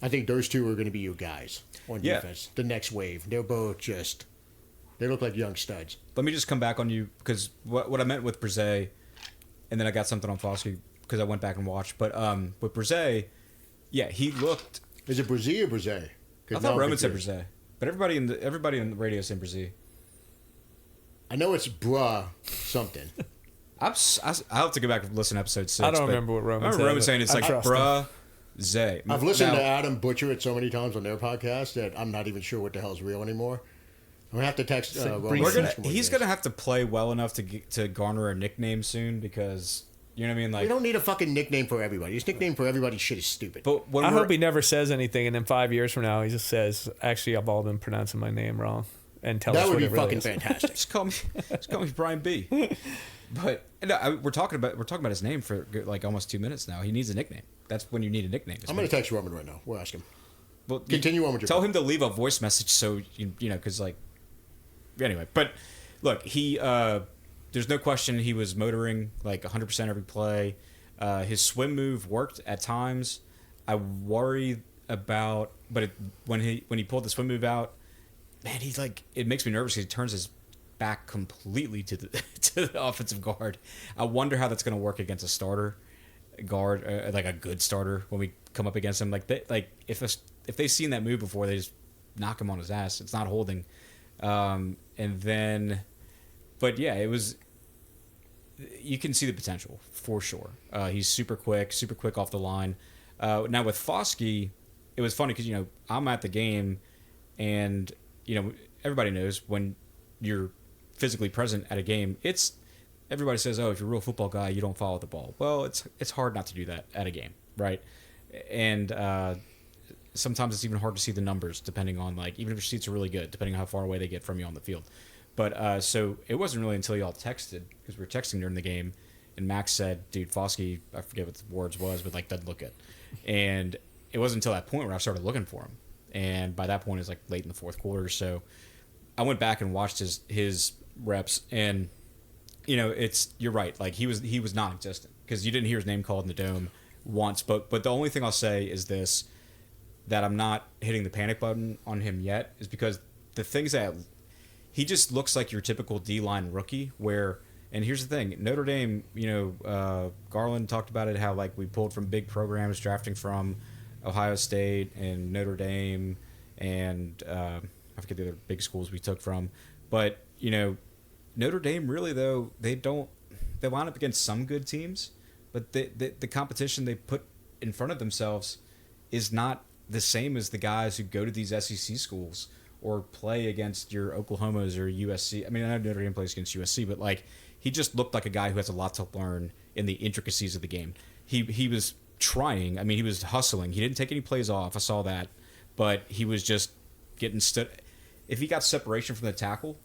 I think those two are going to be your guys on defense. The next wave. They're both just. They look like young studs. Let me just come back on you because what I meant with Brzee, and then I got something on Foskey because I went back and watched. But with Brzee, he looked. Is it Brzee or Brzee? I thought Roman said Brzee, but everybody in the radio said Brzee. I know it's bruh something. I'll have to go back and listen to episode 6. I don't remember what Roman said. I remember Roman saying it's like bruh. Zay. I've listened to Adam butcher it so many times on their podcast that I'm not even sure what the hell's real anymore. We have to text. He's gonna have to play well enough to garner a nickname soon because you know what I mean. Like we don't need a fucking nickname for everybody. His nickname for everybody shit is stupid. But I hope he never says anything, and then 5 years from now he just says, "Actually, I've all been pronouncing my name wrong," and tell us what it really is. That would be fucking fantastic. just call me Brian B. But no, we're talking about his name for like almost 2 minutes now. He needs a nickname. That's when you need a nickname. I'm gonna text Roman right now. We'll ask him. Well, continue on with your. Tell him to leave a voice message so you know because like. Anyway, but look, he there's no question he was motoring like 100% every play. His swim move worked at times. I worry about, but when he pulled the swim move out, man, he's like it makes me nervous. He turns his back completely to the offensive guard. I wonder how that's going to work against a starter guard, like a good starter when we come up against him. Like if they've seen that move before, they just knock him on his ass. It's not holding. And then, but yeah, it was. You can see the potential for sure. He's super quick off the line. Now with Foskey, it was funny because you know I'm at the game, and you know everybody knows when you're physically present at a game, it's everybody says, oh, if you're a real football guy, you don't follow the ball. Well, it's hard not to do that at a game, right? And sometimes it's even hard to see the numbers depending on like even if your seats are really good, depending on how far away they get from you on the field. But so it wasn't really until y'all texted because we were texting during the game, and Max said, "Dude, Foskey, I forget what the words was, but like doesn't look good." And it wasn't until that point where I started looking for him, and by that point it was like late in the fourth quarter. So I went back and watched his reps, and you know you're right, like he was non-existent because you didn't hear his name called in the dome once. But the only thing I'll say is this. That I'm not hitting the panic button on him yet is because the things that he just looks like your typical D-line rookie where, and here's the thing, Notre Dame, you know, Garland talked about it, how like we pulled from big programs drafting from Ohio State and Notre Dame and I forget the other big schools we took from, but you know, Notre Dame really though, they line up against some good teams, but the competition they put in front of themselves is not the same as the guys who go to these SEC schools or play against your Oklahomas or USC. I mean, I know Notre Dame plays against USC, but like he just looked like a guy who has a lot to learn in the intricacies of the game. He was trying. I mean, he was hustling. He didn't take any plays off. I saw that, but he was just getting stood. If he got separation from the tackle,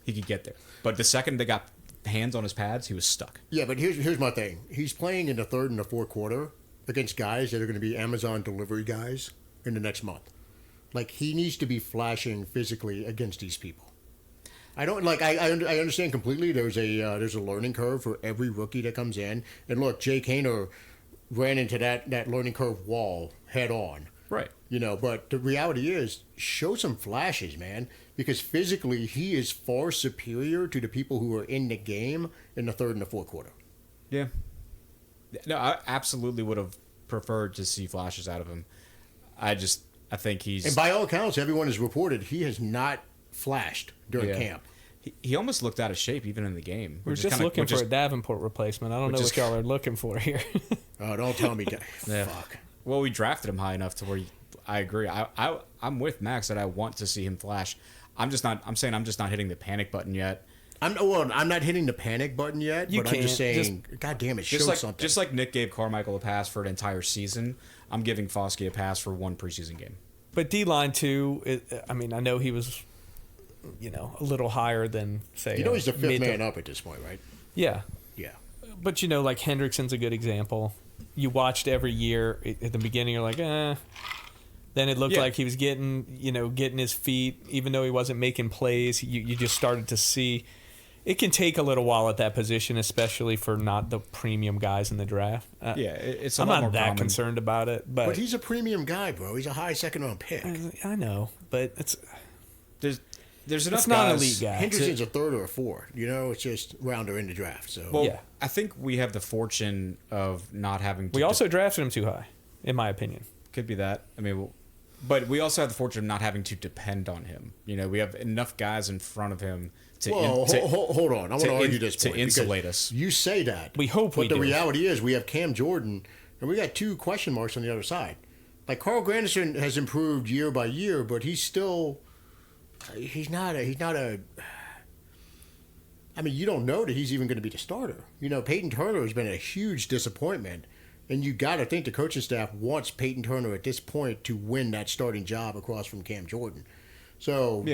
he could get there. But the second they got hands on his pads, he was stuck. Yeah, but here's my thing. He's playing in the third and the fourth quarter against guys that are going to be Amazon delivery guys in the next month. Like, he needs to be flashing physically against these people. I don't like. I understand completely. There's a learning curve for every rookie that comes in. And look, Jake Haener ran into that learning curve wall head on. Right. You know, but the reality is, show some flashes, man. Because physically, he is far superior to the people who are in the game in the third and the fourth quarter. Yeah. No, I absolutely would have preferred to see flashes out of him. I think he's... And by all accounts, everyone has reported he has not flashed during camp. He almost looked out of shape even in the game. We're just looking for a Davenport replacement. I don't know what y'all are looking for here. Oh, don't tell me. Yeah. Fuck. Well, we drafted him high enough to where I agree. I'm with Max that I want to see him flash. I'm just not hitting the panic button yet. I'm not hitting the panic button yet, but I'm just saying, God damn it, show something. Just like Nick gave Carmichael a pass for an entire season, I'm giving Foskey a pass for one preseason game. But D-line too, I mean, I know he was, you know, a little higher than, say... You know he's the fifth man up at this point, right? Yeah. Yeah. But, you know, like Hendrickson's a good example. You watched every year. At the beginning, you're like, eh. Then it looked like he was getting his feet. Even though he wasn't making plays, you just started to see... It can take a little while at that position, especially for not the premium guys in the draft. It's. I'm not not that common. concerned about it, but he's a premium guy, bro. He's a high second-round pick. I know, but it's there's enough. It's not guys, an elite guy. Henderson's a third or a fourth. You know, it's just rounder in the draft. So well, I think we have the fortune of not having. We also drafted him too high, in my opinion. Could be that. I mean, but we also have the fortune of not having to depend on him. You know, we have enough guys in front of him. Hold on. I want to argue this point. To insulate us. You say that. We hope we do. But the reality is we have Cam Jordan, and we got two question marks on the other side. Like, Carl Granderson has improved year by year, but he's still he's not a. I mean, you don't know that he's even going to be the starter. You know, Peyton Turner has been a huge disappointment, and you got to think the coaching staff wants Peyton Turner at this point to win that starting job across from Cam Jordan. So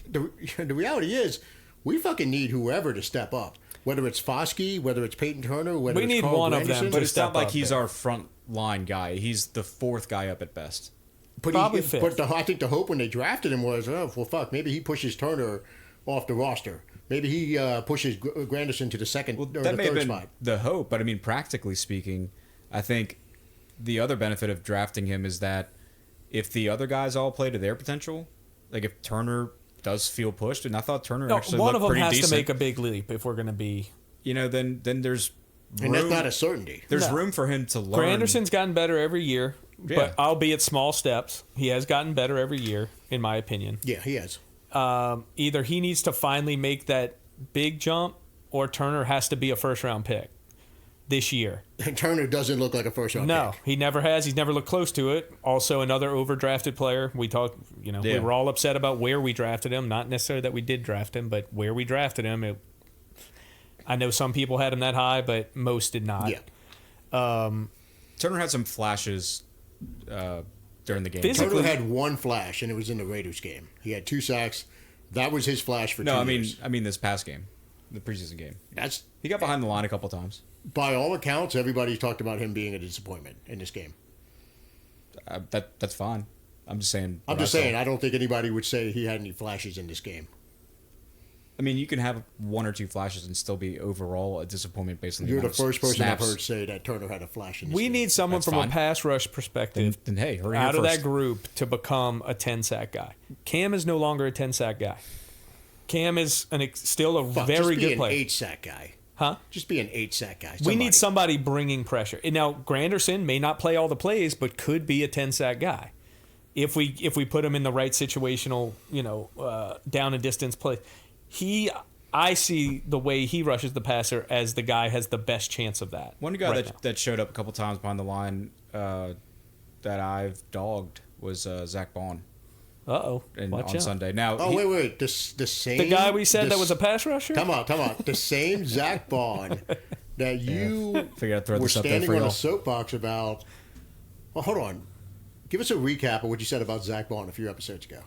the reality is, we fucking need whoever to step up. Whether it's Foskey, whether it's Peyton Turner, whether We it's need Carl one of them Granderson. to But it's step not like up he's there. our front line guy. He's the fourth guy up at best. But Probably fifth. I think the hope when they drafted him was, oh, well, fuck, maybe he pushes Turner off the roster. Maybe he pushes Granderson to the second or the That may have third been spot. the hope, but I mean, practically speaking, I think the other benefit of drafting him is that if the other guys all play to their potential, like if Turner does feel pushed, and I thought Turner No, actually one looked of them pretty has decent, to make a big leap if we're going to be. you know, then there's And that's room- not a certainty. There's No. room for him to learn. Granderson's gotten better every year, Yeah. but albeit small steps. He has gotten better every year, in my opinion. Yeah, he has. Either he needs to finally make that big jump, or Turner has to be a first-round pick this year. And Turner doesn't look like a first round No, pick. he never has. He's never looked close to it. Also, another overdrafted player. We talked, we Yeah. were all upset about where we drafted him. Not necessarily that we did draft him, but where we drafted him. I know some people had him that high, but most did not. Yeah. Turner had some flashes during the game. Physically- Turner had one flash, and it was in the Raiders game. He had 2 sacks. That was his flash for 2 No, years. I mean this past game, the preseason game. That's, He got behind the line a couple times. by all accounts, everybody's talked about him being a disappointment in this game. That's fine. I'm just saying. I'm what just I saw. saying, I don't think anybody would say he had any flashes in this game. I mean, you can have 1 or 2 flashes and still be overall a disappointment based on the You're the amount of first person I've snaps. heard say that Turner had a flash in this We game. need someone That's from fine. a pass rush perspective Then hey, hurry out of first. that group to become a 10-sack guy. Cam is no longer a 10-sack guy. Cam is still a Fuck, very just be good an player. 8-sack guy. Huh? Just be an 8-sack guy. We need somebody bringing pressure. And now Granderson may not play all the plays, but could be a 10-sack guy if we put him in the right situational, down and distance play. I see the way he rushes the passer as the guy has the best chance of that. One guy right now. that showed up a couple times behind the line that I've dogged was Zach Bond Uh-oh. on Watch out. Sunday. Now, Oh, he- wait. The same... The guy we said the that was a pass rusher? Come on. The same Zach Bond that you Figured I'd throw were this up there standing for on y'all. a soapbox about... Well, hold on. Give us a recap of what you said about Zach Bond a few episodes ago.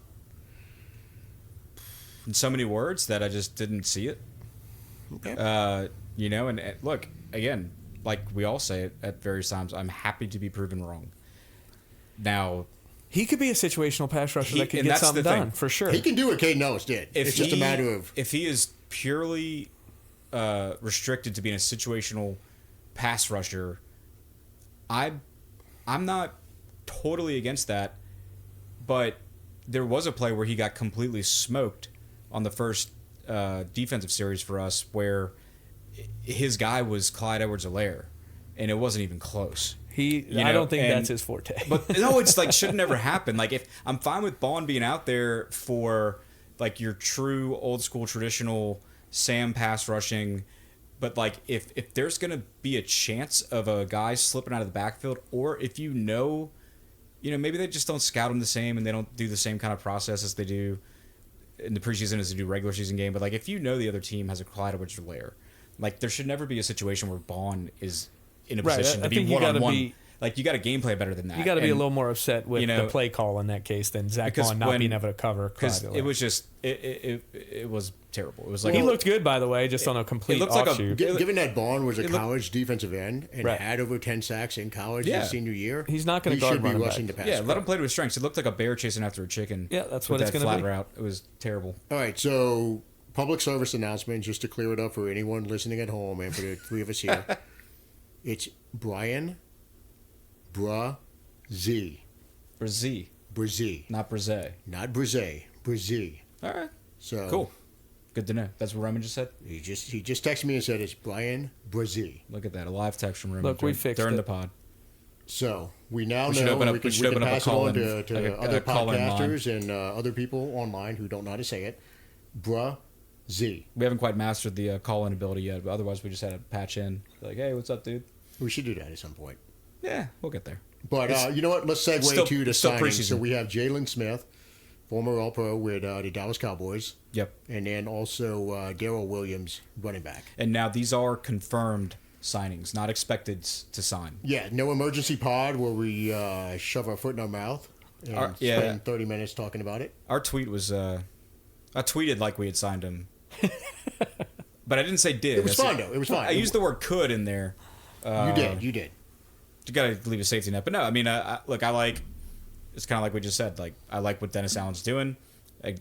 in so many words that I just didn't see it. Okay. And look, again, like we all say it at various times, I'm happy to be proven wrong. Now, He could be a situational pass rusher that could and get that's the something thing. done, for sure. He can do what Caden Ellis did. It's just a matter of... if he is purely restricted to being a situational pass rusher, I'm not totally against that, but there was a play where he got completely smoked on the first defensive series for us where his guy was Clyde Edwards-Helaire, and it wasn't even close. I don't think that's his forte. But no, it's like should never happen. Like if I'm fine with Bond being out there for like your true old school traditional Sam pass rushing, but like if there's gonna be a chance of a guy slipping out of the backfield, or if maybe they just don't scout him the same and they don't do the same kind of process as they do in the preseason as they do regular season game. But like if the other team has a Clyde Edwards-Helaire, like there should never be a situation where Bond is in a Right, position I to be think you one gotta on one. be- Like you got to gameplay better than that. You got to be a And- little more upset with the play call in that case than Zach because Bond not when- being able to cover. because Clyde it Edwards. was just it was terrible. It was like He looked good, by the way, just on a complete looked like a- offshoot. Given that Bond was a It looked- college defensive end and Right. had over 10 sacks in college Yeah. his senior year, He's not gonna he guard should be running rushing the backs. pass. yeah, let him play to his strengths. It looked like a bear chasing after a chicken. Yeah, that's with what it's that gonna flat be. route. It was terrible. All right, so public service announcement, just to clear it up for anyone listening at home and for the three of us here. It's Brian Brazee. Brazee, Brazee. not Brazee. Not Brazee. Brazee. All right, So cool. Good to know. That's what Roman just said. He just texted me and said it's Brian Brazee. Look at that, a live text from Roman. Look, we fixed during it. the pod. So we now We should know open up- we we can, should we can open up a pass it on call-in- to like a other call-in line. podcasters and other people online who don't know how to say it. Brazee. We haven't quite mastered the call-in ability yet, but otherwise we just had to patch in. Like, hey, what's up, dude? We should do that at some point. Yeah, we'll get there. But you know what? Let's segue Still- to the still signings. preseason. So we have Jalen Smith, former All-Pro with the Dallas Cowboys. Yep. And then also Darrell Williams, running back. And now these are confirmed signings, not expected to sign. Yeah, no emergency pod where we shove our foot in our mouth and spend 30 minutes talking about it. Our tweet was, I tweeted like we had signed him. But I didn't say did. It was fine, though. It was fine. I used the word could in there. You did. You got to leave a safety net. But no, I mean, look, I like, it's kind of like we just said. Like, I like what Dennis Allen's doing,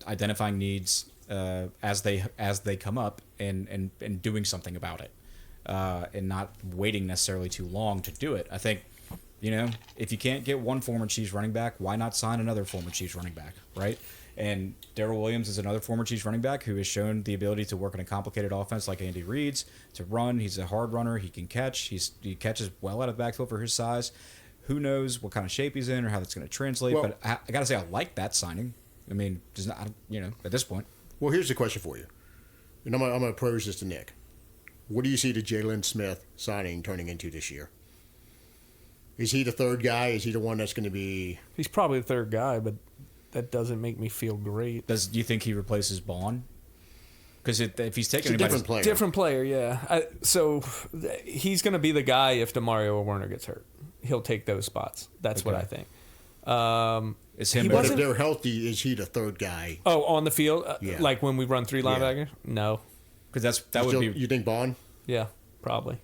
identifying needs as they come up and doing something about it, and not waiting necessarily too long to do it. I think, if you can't get one former Chiefs running back, why not sign another former Chiefs running back, right? And Darrell Williams is another former Chiefs running back who has shown the ability to work in a complicated offense like Andy Reid's, to run. He's a hard runner. He can catch. He catches well out of the backfield for his size. Who knows what kind of shape he's in or how that's going to translate. Well, but I got to say, I like that signing. I mean, just not, at this point. Well, here's the question for you. And I'm going to pose this to Nick. What do you see the Jalen Smith signing turning into this year? Is he the third guy? Is he the one that's going to be... He's probably the third guy, but that doesn't make me feel great. Do you think he replaces Bond? Because if he's taking a different player. Different player, yeah. So he's going to be the guy if DeMario or Werner gets hurt. He'll take those spots. That's what I think. Is him? But if they're healthy, is he the third guy? Oh, on the field? Yeah. Like when we run three linebackers? No. Because that would be... You think Bond? Yeah, probably.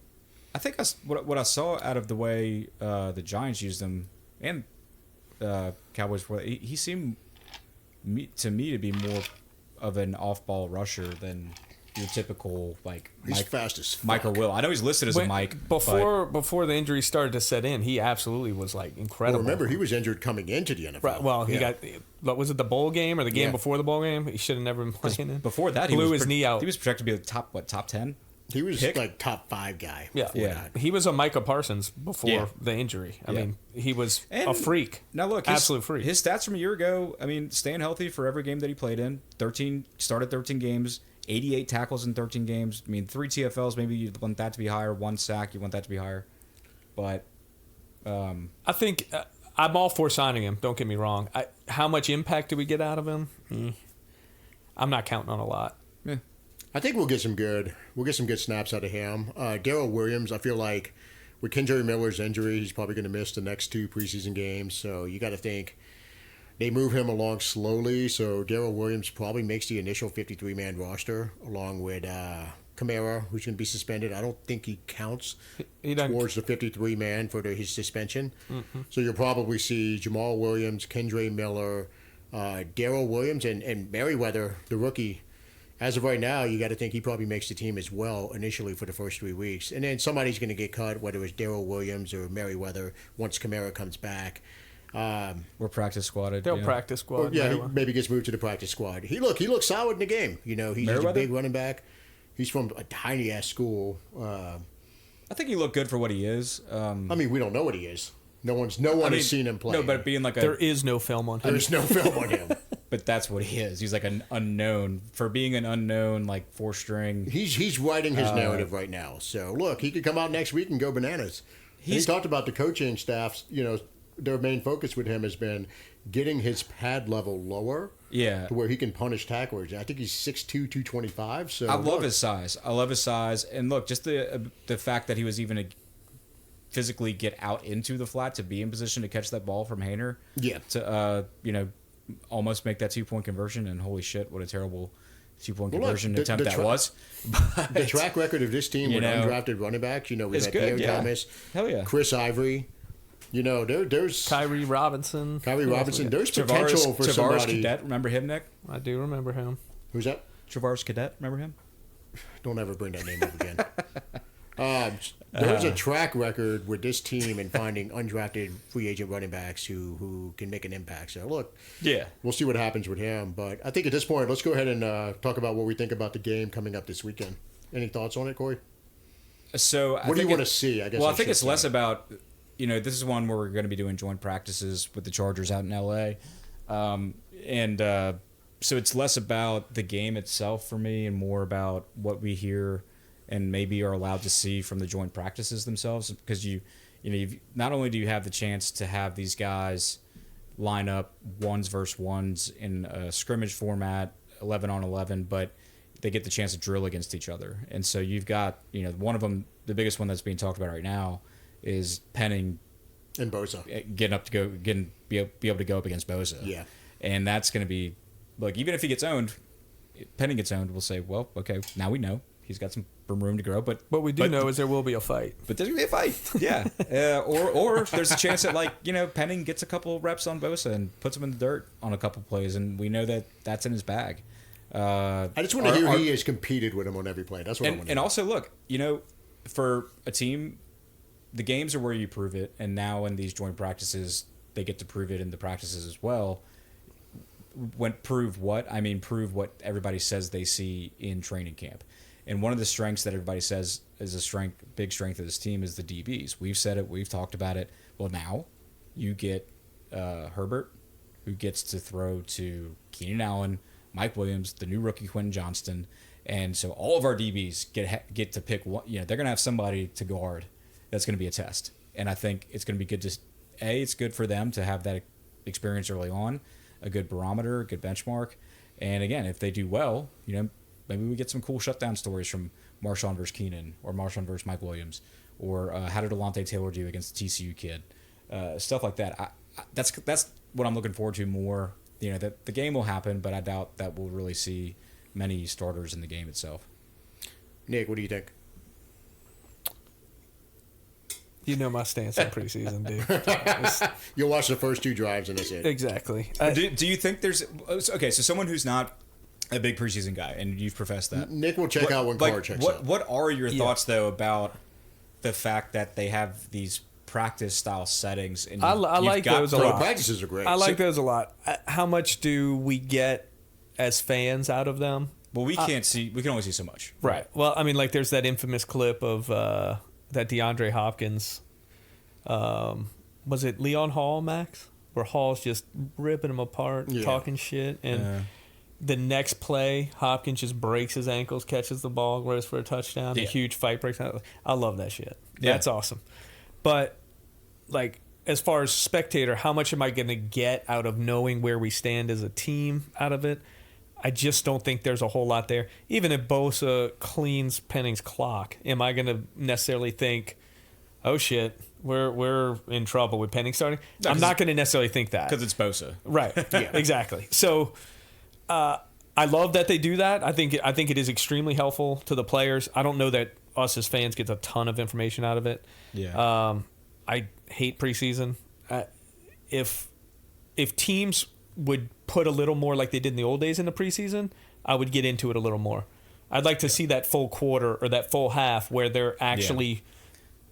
I think what I saw out of the way the Giants used him and Cowboys, he seemed to me to be more of an off-ball rusher than your typical he's fast as fuck. Mike or Will. I know he's listed as a Mike. Before the injury started to set in, he absolutely was incredible. Well, remember, he was injured coming into the NFL. Right, well, he got, was it the bowl game or the game before the bowl game? He should have never been playing in. Before that, blew his knee out. He was projected to be the top 10. He was top 5 guy. Yeah. He was a Micah Parsons before the injury. I mean, he was a freak. Now look, absolute freak. His stats from a year ago, I mean, staying healthy for every game that he played in. Started 13 games, 88 tackles in 13 games. I mean, 3 TFLs, maybe you want that to be higher. 1 sack, you want that to be higher. But I think I'm all for signing him. Don't get me wrong. How much impact do we get out of him? I'm not counting on a lot. Yeah. I think we'll get some good snaps out of him. Darrell Williams, I feel like with Kendra Miller's injury, he's probably going to miss the next 2 preseason games. So you got to think they move him along slowly. So Darrell Williams probably makes the initial 53-man roster along with Kamara, who's going to be suspended. I don't think he counts towards the 53-man for his suspension. Mm-hmm. So you'll probably see Jamal Williams, Kendra Miller, Darrell Williams, and Merriweather, the rookie. As of right now, you got to think he probably makes the team as well initially for the first 3 weeks. And then somebody's going to get cut, whether it's Darrell Williams or Merriweather, once Kamara comes back. We're practice squadded. They'll practice squad. He maybe gets moved to the practice squad. He looks solid in the game. He's a big running back. He's from a tiny-ass school. I think he looked good for what he is. I mean, we don't know what he is. No one has seen him play. No, but being there is no film on him. There's no film on him. But that's what he is. He's like an unknown. For being an unknown, 4-string. He's writing his narrative right now. So, look, he could come out next week and go bananas. He talked about the coaching staffs, their main focus with him has been getting his pad level lower. Yeah. To where he can punish tacklers. I think he's 6'2", 225. So I love his size. And look, just the fact that he was even physically get out into the flat to be in position to catch that ball from Hainer. Yeah. To almost make that 2-point conversion, and holy shit, what a terrible 2-point conversion attempt that was. But the track record of this team with undrafted running backs, we've had Pierre Thomas, Chris Ivory. There's Kyrie Robinson. There's potential for Travaris somebody. Cadet, remember him, Nick? I do remember him. Who's that? Travaris Cadet, remember him? Don't ever bring that name up again. There's a track record with this team in finding undrafted free agent running backs who can make an impact. So, look, we'll see what happens with him. But I think at this point, let's go ahead and talk about what we think about the game coming up this weekend. Any thoughts on it, Corey? So, what do you want to see? I guess. Well, I think it's less about, this is one where we're going to be doing joint practices with the Chargers out in LA. So it's less about the game itself for me and more about what we hear and maybe are allowed to see from the joint practices themselves, because you've, not only do you have the chance to have these guys line up ones versus ones in a scrimmage format, 11 on 11, but they get the chance to drill against each other. And so you've got, one of them, the biggest one that's being talked about right now is Penning And Bosa. be able to go up against Bosa. Yeah. And that's going to be, even if he gets owned, Penning gets owned, we'll say, well, okay, now we know he's got some room to grow. But what we do know is there will be a fight. But there's going to be a fight, yeah. Or there's a chance that, Penning gets a couple reps on Bosa and puts him in the dirt on a couple plays, and we know that that's in his bag. I just want to hear he has competed with him on every play. That's what I want to And also, look, for a team, the games are where you prove it, and now in these joint practices, they get to prove it in the practices as well. Prove what? I mean, prove what everybody says they see in training camp. And one of the strengths that everybody says is big strength of this team is the DBs. We've said it. We've talked about it. Well, now you get Herbert, who gets to throw to Keenan Allen, Mike Williams, the new rookie Quentin Johnston, and so all of our DBs get to pick one. They're going to have somebody to guard. That's going to be a test, and I think it's going to be good to it's good for them to have that experience early on, a good barometer, a good benchmark, and again, if they do well, maybe we get some cool shutdown stories from Marshawn versus Keenan or Marshawn versus Mike Williams, or how did Alontae Taylor do against the TCU kid, stuff like that. That's what I'm looking forward to more. That the game will happen, but I doubt that we'll really see many starters in the game itself. Nick, what do you think? You know my stance on preseason, dude. You'll watch the first 2 drives and that's it. Exactly. Do you think there's okay? So someone who's not a big preseason guy, and you've professed that. Nick will check out when Carr checks out. What are your thoughts though about the fact that they have these practice style settings? And I like those a lot. Practices are great. I like those a lot. How much do we get as fans out of them? Well, we can't see. We can only see so much. Right. Well, I mean, there's that infamous clip of that DeAndre Hopkins. Was it Leon Hall, Max? Where Hall's just ripping him apart, talking shit, and the next play, Hopkins just breaks his ankles, catches the ball, goes for a touchdown. A huge fight breaks out. I love that shit. That's awesome. But as far as spectator, how much am I going to get out of knowing where we stand as a team out of it? I just don't think there's a whole lot there. Even if Bosa cleans Penning's clock, am I going to necessarily think, oh shit, we're in trouble with Penning starting? No, I'm not going to necessarily think that. Because it's Bosa. Right. Yeah, exactly. So I love that they do that. I think it is extremely helpful to the players. I don't know that us as fans get a ton of information out of it. Yeah. I hate preseason. If teams would put a little more like they did in the old days in the preseason, I would get into it a little more. I'd like to see that full quarter or that full half where they're actually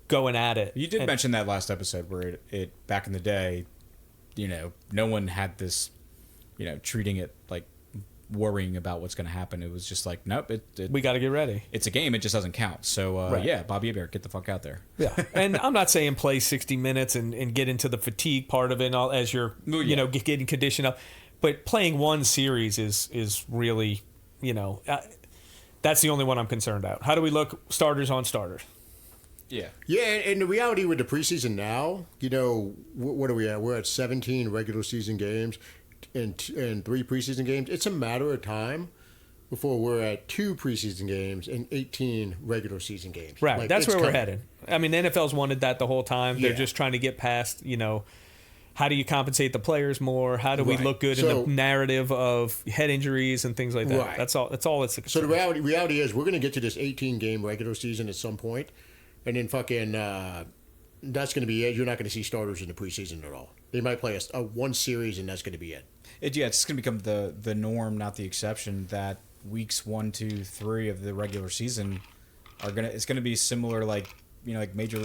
going at it. You did mention that last episode where it back in the day, no one had this, treating it like worrying about what's going to happen. It was just like, nope, we got to get ready. It's a game. It just doesn't count. So, Bobby Hebert, get the fuck out there. Yeah. And I'm not saying play 60 minutes and get into the fatigue part of it as you're, getting conditioned up. But playing one series is really, that's the only one I'm concerned about. How do we look starters on starters? Yeah. Yeah, and the reality with the preseason now, what are we at? We're at 17 regular season games and 3 preseason games. It's a matter of time before we're at 2 preseason games and 18 regular season games. Right, that's where we're headed. I mean, the NFL's wanted that the whole time. They're just trying to get past, how do you compensate the players more? How do we look good in the narrative of head injuries and things like that? Right. That's all it's So the reality is we're going to get to this 18-game regular season at some point, and then fucking that's going to be it. You're not going to see starters in the preseason at all. They might play a one series, and that's going to be it. It's going to become the norm, not the exception, that weeks 1, 2, 3 of the regular season it's going to be similar like Major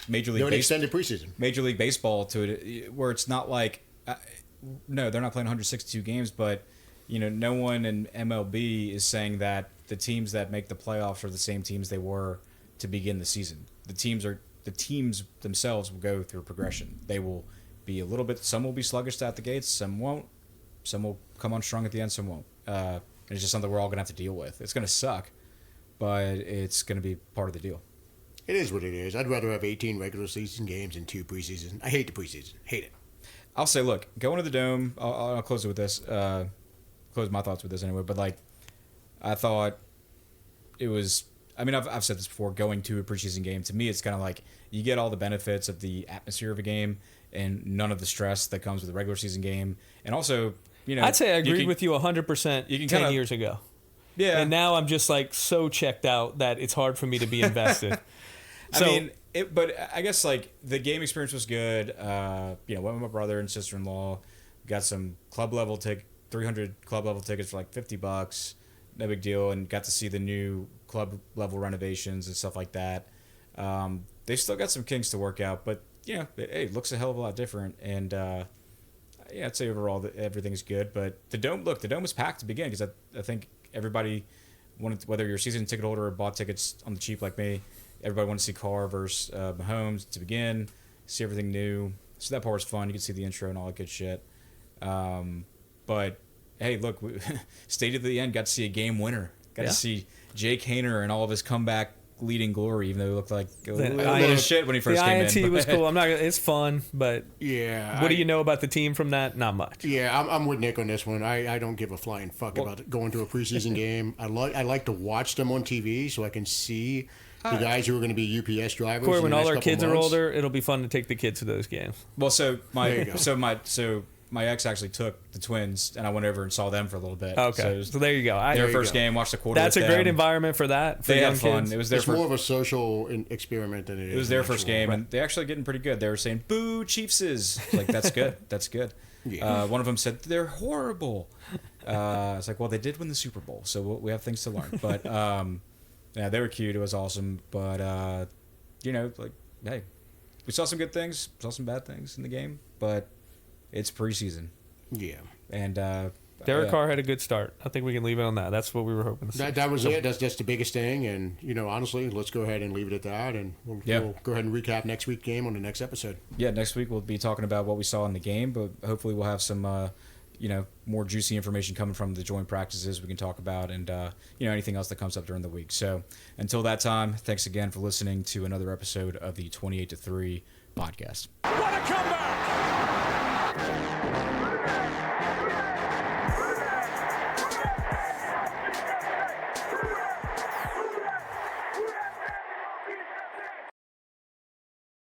League extended preseason. Major League Baseball to it, where it's not like no, they're not playing 162 games, but no one in MLB is saying that the teams that make the playoffs are the same teams they were to begin the season. The teams themselves will go through progression. They will be a little bit. Some will be sluggish out the gates. Some won't. Some will come on strong at the end. Some won't. It's just something we're all gonna have to deal with. It's gonna suck, but it's gonna be part of the deal. It is what it is. I'd rather have 18 regular season games than 2 preseason. I hate the preseason. Hate it. I'll say, look, going to the Dome. I'll close it with this. Close my thoughts with this anyway. But like, I thought it was. I mean, I've said this before. Going to a preseason game, to me, it's kind of like you get all the benefits of the atmosphere of a game and none of the stress that comes with a regular season game. And also, you know, I'd say I agreed with you 100% you can 10 kinda- years ago. Yeah. And now I'm just like so checked out that it's hard for me to be invested. I mean, but I guess like the game experience was good. You know, went with my brother and sister-in-law. Got some club level 300 club level tickets for like $50. No big deal, and got to see the new club level renovations and stuff like that. They've still got some kinks to work out, but you know, it looks a hell of a lot different. And yeah, I'd say overall that everything's good. But the dome was packed to begin because I think everybody wanted, whether you're a season ticket holder or bought tickets on the cheap like me, everybody wanted to see Carr versus Mahomes to begin, see everything new. So that part was fun. You could see the intro and all that good shit. But hey, look, stayed to the end. Got to see a game winner. Got to see Jake Haener and all of his comeback leading glory, even though he looked like a little shit when he first came in. The INT was cool. It's fun, but Yeah. what do you know about the team from that? Not much. Yeah, I'm with Nick on this one. I don't give a flying fuck about going to a preseason game. I like to watch them on TV so I can see the guys who are going to be UPS drivers. Corey, in when the all next our couple kids are months. older, it'll be fun to take the kids to those games. Well, so There you go. my ex actually took the twins, and I went over and saw them for a little bit. Okay, So, it was so there you go. their you first go. game, watched the quarter. That's a with great them. environment for that. For They young had fun. kids. It was their It's first. more of a social experiment than it is. It was their an first actual- game, and they're actually getting pretty good. They were saying, "Boo, Chiefses!" Like that's good. That's good. Yeah. One of them said they're horrible. It's like, well, they did win the Super Bowl, so we have things to learn. But yeah, they were cute. It was awesome. But you know, like, hey, we saw some good things, saw some bad things in the game, but it's preseason, Yeah. and Derek yeah. Carr had a good start. I think we can leave it on that. That's what we were hoping to see. That was it. That's the biggest thing. And, you know, honestly, let's go ahead and leave it at that. And we'll go ahead and recap next week's game on the next episode. Yeah, next week we'll be talking about what we saw in the game, but hopefully we'll have some, you know, more juicy information coming from the joint practices we can talk about, and you know, anything else that comes up during the week. So until that time, thanks again for listening to another episode of the 28-3 podcast. What a comeback!